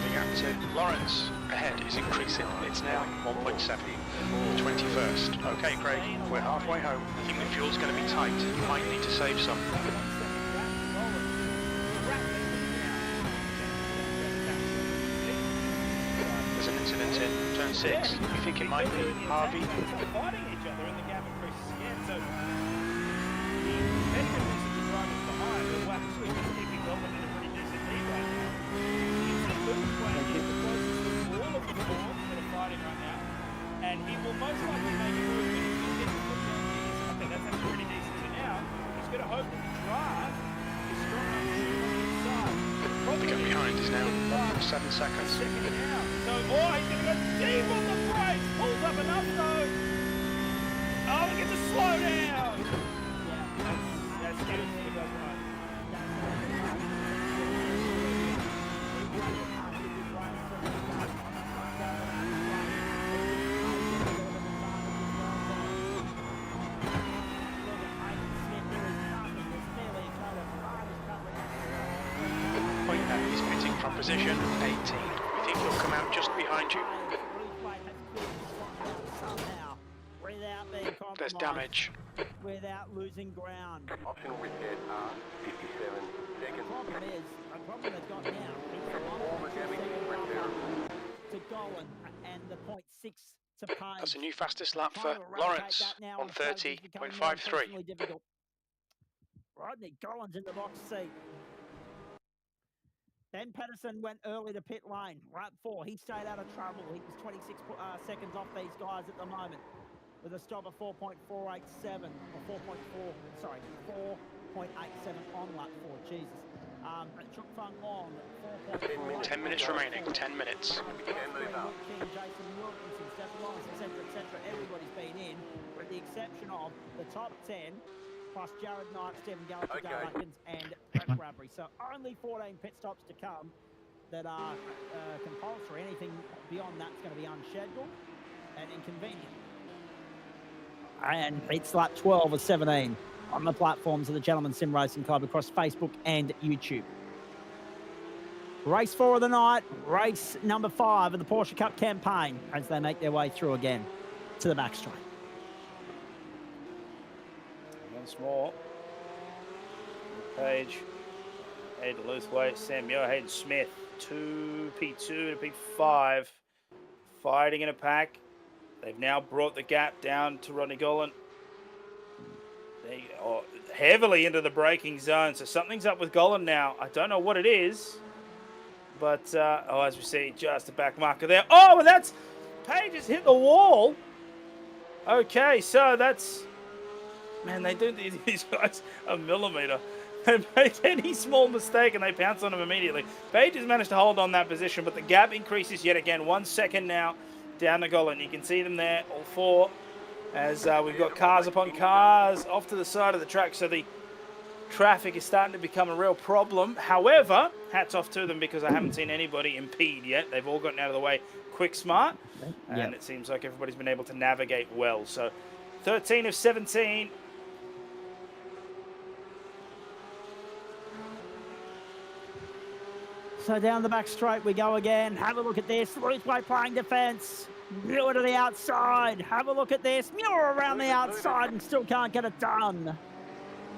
The gap to Lawrence ahead is increasing. It's now 1.7. 21st. Okay, Craig, we're halfway home. I think the fuel's going to be tight. You might need to save some. There's an incident in turn 6. You think it might be Harvey? Fighting each other and the gap increases again. So the competitiveness of the drivers behind are actually just keeping Goldman in a pretty decent lead right now. Luke's playing is the closest to all of the four that are fighting right now. And he will most likely make a move, but if he gets the turn gears, okay, that's actually pretty decent for now. He's going to hope that the drive is strong enough to shoot on the inside. The gap behind is now 7 seconds. Second now. So, oh, he's going to go deep on the brakes. Pulls up enough though. Oh, he gets a slow down. Yeah, that's good. He does right. Point that he's pitting from position 18. We think he'll come out just behind you. There's damage. Without losing ground. Optional reset 57 seconds. The problem they've got now All the damage is repairable. to Golan and the 0.6 to Payne. That's a new fastest lap for Lawrence on 30.53. Difficult. Rodney Golan's in the box seat. Ben Patterson went early to pit lane. Lap 4, he stayed out of trouble. He was 26 seconds off these guys at the moment with a stop of 4.487 or 4.87 on lap 4. Jesus. Chuk Fung Long, 10 minutes remaining. 10 minutes. Jason Wilkinson, Stephen Lawrence, etc. Everybody's been in, with the exception of the top 10, plus Jared Knight, Stephen Gallagher, Dale Atkins, and Brett Bradbury. So only 14 pit stops to come that are compulsory. Anything beyond that's going to be unscheduled and inconvenient. And it's lap 12 of 17 on the platforms of the Gentleman Sim Racing Club across Facebook and YouTube. Race 4 of the night, race number 5 of the Porsche Cup campaign as they make their way through again to the backstraight. Once more. Page, Hayden Luthwaite, Sam Yo, Hayden Smith, 2P2 to P5, fighting in a pack. They've now brought the gap down to Rodney Golan. They are heavily into the braking zone, so something's up with Golan now. I don't know what it is, but as we see, just a back marker there. Oh, and that's Page has hit the wall. Okay, so that's, man, they do these guys a millimeter. They make any small mistake and they pounce on him immediately. Page has managed to hold on that position, but the gap increases yet again. 1 second now down to Golan. You can see them there, all four, as we've got cars upon cars off to the side of the track. So the traffic is starting to become a real problem. However, hats off to them because I haven't seen anybody impede yet. They've all gotten out of the way quick, smart, and it seems like everybody's been able to navigate well. So 13 of 17. So down the back straight we go again. Have a look at this. Luthwaite playing defence. Muir to the outside. Have a look at this. Muir around the outside and still can't get it done.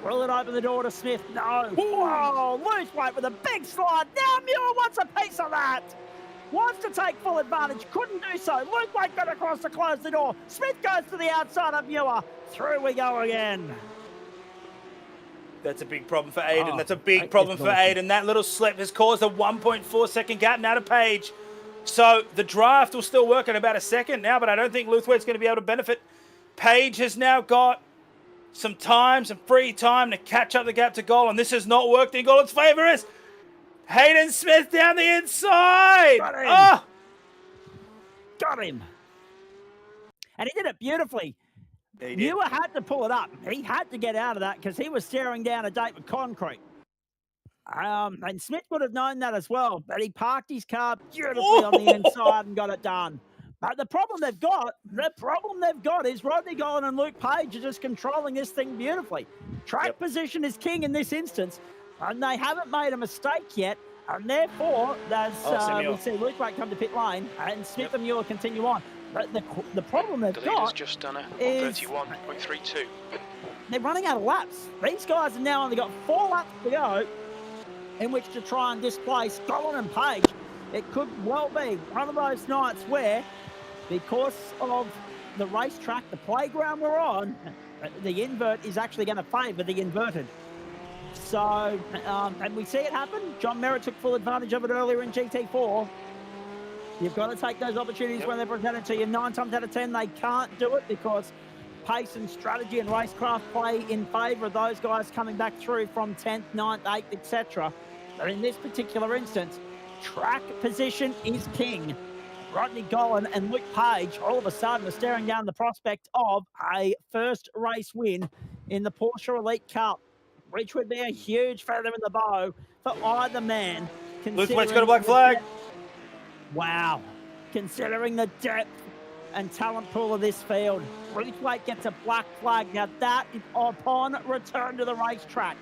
Will it open the door to Smith? No. Whoa! Luthwaite with a big slide. Now Muir wants a piece of that. wants to take full advantage, couldn't do so. Luke Wake got across to close the door. Smith goes to the outside of Muir. Through we go again. That's a big problem for Aiden. Oh, That's a big problem for Aiden. That little slip has caused a 1.4 second gap now to Page. So the draft will still work in about a second now, but I don't think Luthwaite's going to be able to benefit. Page has now got some time, some free time to catch up the gap to Golan. This has not worked in Golan's favour as Hayden Smith down the inside. Got him. Oh! Got him. And he did it beautifully. Muir had to pull it up. He had to get out of that because he was staring down a date with concrete. And Smith would have known that as well, but he parked his car beautifully on the inside and got it done. But the problem they've got is Rodney Golan and Luke Page are just controlling this thing beautifully. Track position is king in this instance, and they haven't made a mistake yet. And therefore, as we see Luke Wake come to pit lane, and Smith and Muir continue on. But the problem they've got just done it is 31.32. they're running out of laps. These guys have now only got 4 laps to go in which to try and displace Golan and Page. It could well be one of those nights where, because of the racetrack, the playground we're on, the invert is actually going to favour the inverted. So, and we see it happen. John Merritt took full advantage of it earlier in GT4. You've got to take those opportunities when they're presented to you. 9 times out of 10, they can't do it because pace and strategy and racecraft play in favour of those guys coming back through from 10th, 9th, 8th, etc. But in this particular instance, track position is king. Rodney Golan and Luke Page all of a sudden are staring down the prospect of a first race win in the Porsche Elite Cup, which would be a huge feather in the bow for either man. Luke Waite's got a black flag. Wow. Considering the depth and talent pool of this field, Luke Wake gets a black flag. Now that is upon return to the racetrack.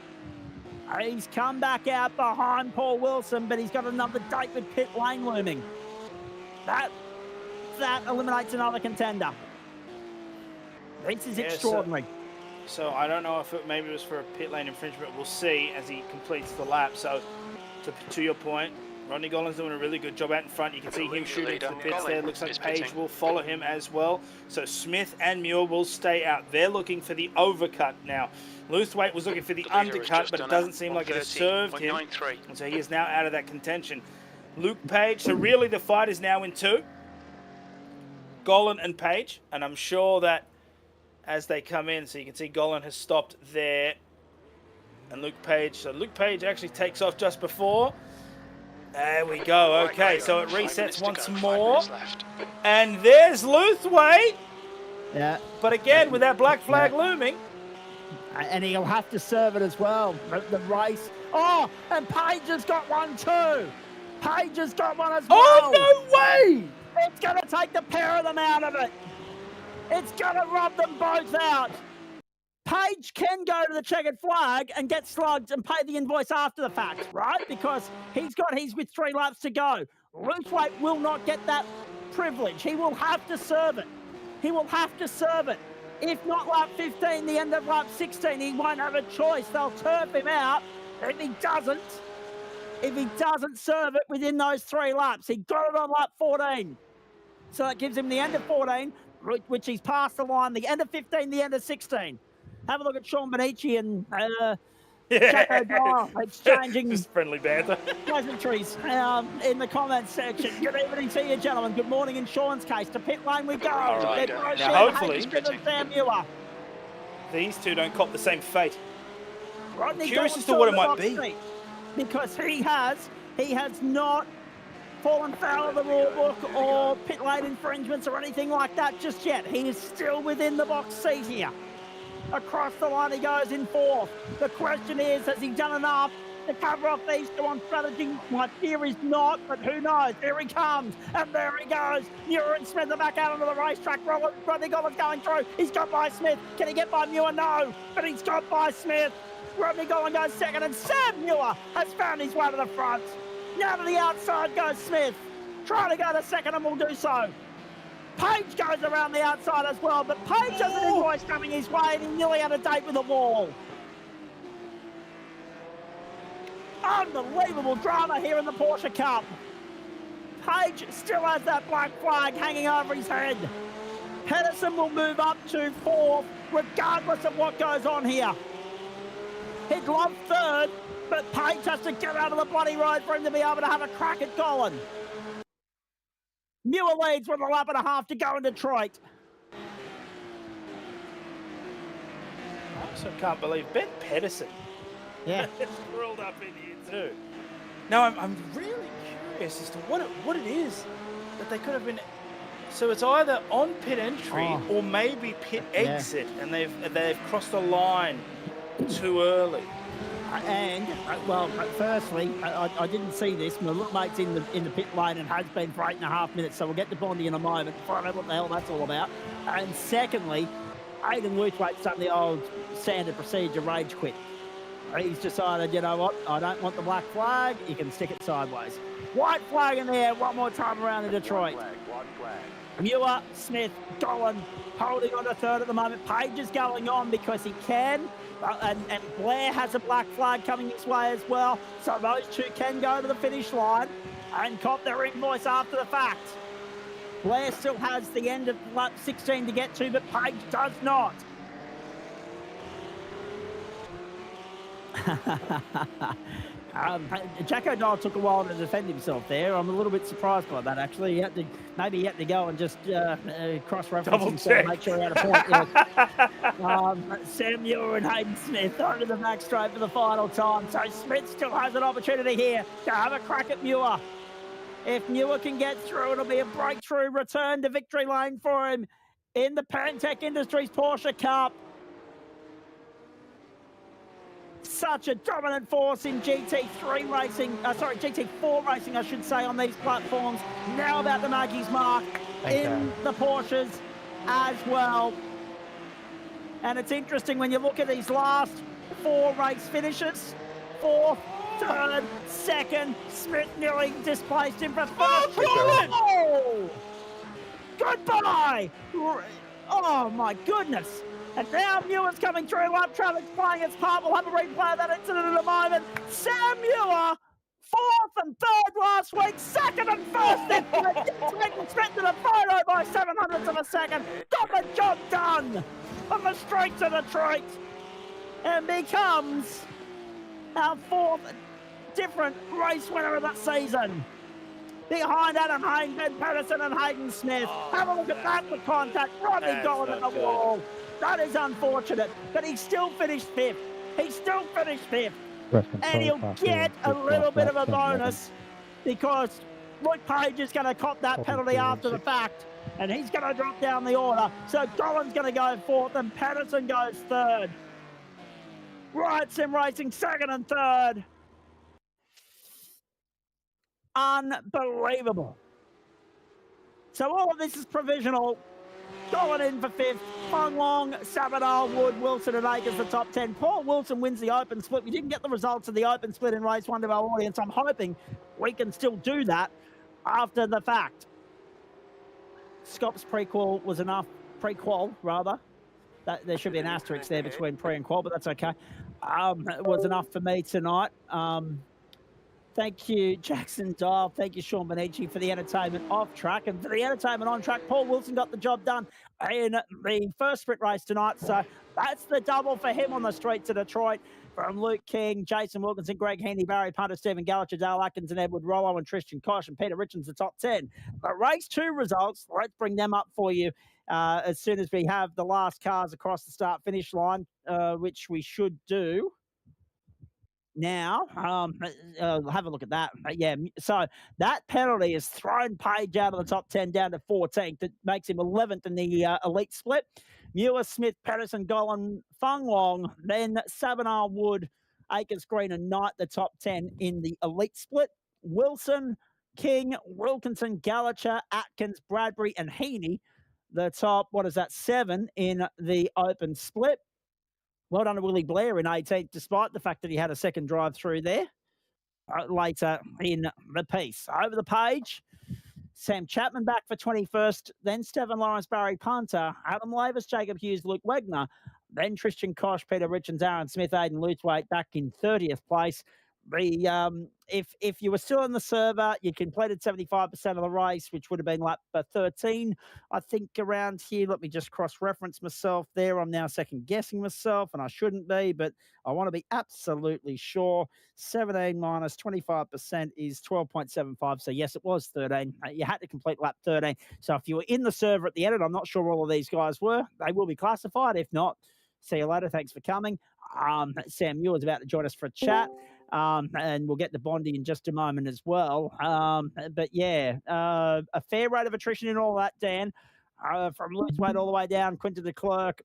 He's come back out behind Paul Wilson, but he's got another date with pit lane looming. That eliminates another contender. This is extraordinary. So I don't know if maybe it was for a pit lane infringement. We'll see as he completes the lap. So to your point, Rodney Golan's doing a really good job out in front. You can see him shooting to the pits there. Looks like Page will follow him as well. So Smith and Muir will stay out. They're looking for the overcut now. Luthwaite was looking for the undercut, but it doesn't seem like it has served him. And so he is now out of that contention. Luke Page, so really the fight is now in 2. Golan and Page, and I'm sure that as they come in, so you can see Golan has stopped there. And Luke Page, so Luke Page actually takes off just before. There we go, okay, so it resets once more. And there's Luthwaite. Yeah. But again, with that black flag looming. And he'll have to serve it as well. The race. Oh, and Page has got one too. Page has got one as well. Oh, no way! It's going to take the pair of them out of it. It's going to rub them both out. Page can go to the checkered flag and get slugged and pay the invoice after the fact, right? Because he's got his with 3 laps to go. Luthwaite will not get that privilege. He will have to serve it. He will have to serve it. If not lap 15, the end of lap 16, he won't have a choice. They'll turf him out. If he doesn't serve it within those 3 laps, he got it on lap 14. So that gives him the end of 14, which he's passed the line, the end of 15, the end of 16. Have a look at Sean Benici and Jack O'Donnell exchanging just friendly banter. pleasantries in the comments section. Good evening to you, gentlemen. Good morning in Sean's case. To pit lane we go. Now, hopefully, Sam Muir. These two don't cop the same fate. Rodney Curious as to what it might be. Because he has not fallen foul of the rule book or pit lane infringements or anything like that just yet. He is still within the box seat here. Across the line he goes in 4th. The question is, has he done enough to cover off these two on strategy? My theory is not, but who knows? Here he comes, and there he goes. Muir and Smith are back out onto the racetrack. Rodney Golan's going through. He's got by Smith. Can he get by Muir? No, but he's got by Smith. Rodney Golan goes second, and Sam Muir has found his way to the front. Now to the outside goes Smith, trying to go to second and will do so. Page goes around the outside as well, but Page has an invoice coming his way and he nearly had a date with the wall. Unbelievable drama here in the Porsche Cup. Page still has that black flag hanging over his head. Pedersen will move up to 4th, regardless of what goes on here. He'd love 3rd, but Page has to get out of the bloody road for him to be able to have a crack at Gollan. Muir leads with a lap and a half to go in Detroit. I also can't believe Ben Pedersen. Yeah. It's rolled up in here too. Now I'm really curious as to what it is that they could have been. So it's either on pit entry or maybe pit exit, and they've crossed the line too early. And well, firstly, I didn't see this. My little mate's in the pit lane and has been for 8.5 minutes, so we'll get to Bondi in a moment to find out what the hell that's all about. And secondly, Aidan Luthwaite's done the old standard procedure rage quit. He's decided, you know what, I don't want the black flag, you can stick it sideways. White flag in there, one more time around in Detroit. White flag. Muir, Smith, Gollan holding on to 3rd at the moment. Page is going on because he can, and Blair has a black flag coming his way as well. So those two can go to the finish line and cop their invoice after the fact. Blair still has the end of lap 16 to get to, but Page does not. Jack O'Donnell took a while to defend himself there. I'm a little bit surprised by that, actually. He had to go and just cross-reference himself, make sure he had a point. Sam Muir and Hayden Smith over the back straight for the final time. So Smith still has an opportunity here to have a crack at Muir. If Muir can get through, it'll be a breakthrough return to victory lane for him in the Pantech Industries Porsche Cup. Such a dominant force in GT4 racing, I should say, on these platforms. Now about to make his mark in the Porsches as well. And it's interesting when you look at these last 4 race finishes. 4th, 3rd, 2nd. Smith nearly displaced him for 1st. Oh! Goodbye! Oh, my goodness. And now Muir's coming through. Lap traffic's playing its part. We'll have a replay of that incident in a moment. Sam Muir, 4th and 3rd last week, 2nd and 1st. Expected a photo by 700ths of a second. Got the job done on the streets of Detroit. And becomes our 4th different race winner of the season. Behind Adam Hayne, Ben Pedersen and Hayden Smith. Have a look at that, the contact. Rodney Gollan at the wall. That is unfortunate, but he still finished 5th. And he'll get a little bit of a bonus because Luke Page is going to cop that penalty after the fact, and he's going to drop down the order. So Gollan's going to go 4th, and Pedersen goes 3rd. Riot Sim Racing 2nd and 3rd. Unbelievable. So all of this is provisional. Gollan in for 5th. Fung Long, Sabadell, Wood, Wilson and Akers the top 10. Paul Wilson wins the open split. We didn't get the results of the open split in race 1 to our audience. I'm hoping we can still do that after the fact. Scott's prequel was enough. Prequel, rather. There should be an asterisk there between pre and qual, but that's okay. It was enough for me tonight. Thank you, Jackson Dial. Thank you, Sean Benici, for the entertainment off track. And for the entertainment on track, Paul Wilson got the job done in the first sprint race tonight. So that's the double for him on the streets of Detroit. From Luke King, Jason Wilkinson, Greg Heaney, Barry Punter, Stephen Gallacher, Dale Atkins, and Edward Rollo, and Tristan Koch, and Peter Richards, the top 10. But race 2 results, let's bring them up for you as soon as we have the last cars across the start-finish line, which we should do now. Have a look at that. Yeah, so that penalty has thrown Page out of the top 10 down to 14th. That makes him 11th in the elite split. Muir, Smith, Pedersen, Gollan, Fung Long, then Sabadell, Wood, Akers, Green, and Knight, the top 10 in the elite split. Wilson, King, Wilkinson, Gallacher, Atkins, Bradbury, and Heaney, the top, 7 in the open split. Well done to Willie Blair in 18th, despite the fact that he had a second drive through there later in the piece. Over the page, Sam Chapman back for 21st, then Stephen Lawrence, Barry Punter, Adam Lavis, Jacob Hughes, Luke Wegner, then Tristan Koch, Peter Richards, Aaron Smith, Aidan Luthwaite back in 30th place. if you were still on the server, you completed 75% of the race, which would have been lap 13. I think around here, let me just cross-reference myself there. I'm now second-guessing myself, and I shouldn't be, but I want to be absolutely sure. 17 minus 25% is 12.75. So, yes, it was 13. You had to complete lap 13. So, if you were in the server at the end, and I'm not sure all of these guys were, they will be classified. If not, see you later. Thanks for coming. Sam Muir is about to join us for a chat. And we'll get to Bondi in just a moment as well. But yeah, a fair rate of attrition in all that, Dan, from Lewis Wade all the way down, Quinton de Klerk,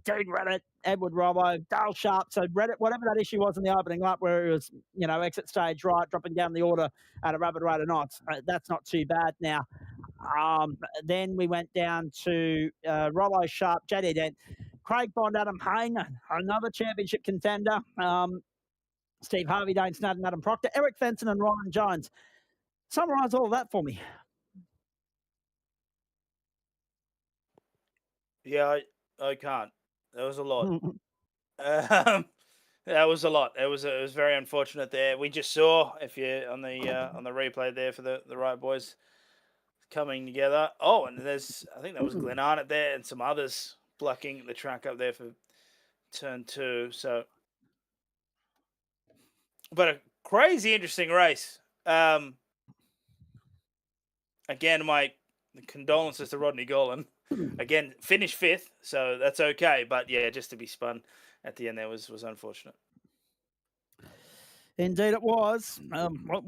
Dean Reddit, Edward Robbo, Dale Sharp. So Reddit, whatever that issue was in the opening lap where it was, exit stage right, dropping down the order at a rapid rate of knots, that's not too bad now. Then we went down to Rollo Sharp, JD Dent, Craig Bond, Adam Hayne, another championship contender. Steve Harvey, Dane Snadden, Adam Proctor, Eric Fenton, and Ryan Jones. Summarise all of that for me. Yeah, I can't. That was a lot. That was a lot. It was very unfortunate there. We just saw, if you're on the replay there for the right boys coming together. Oh, and I think that was Glenn Arnott there and some others blocking the track up there for turn 2. So, but a crazy interesting race. Again, my condolences to Rodney Golan. Again, finished 5th, so that's okay. But yeah, just to be spun at the end there was unfortunate. Indeed, it was. What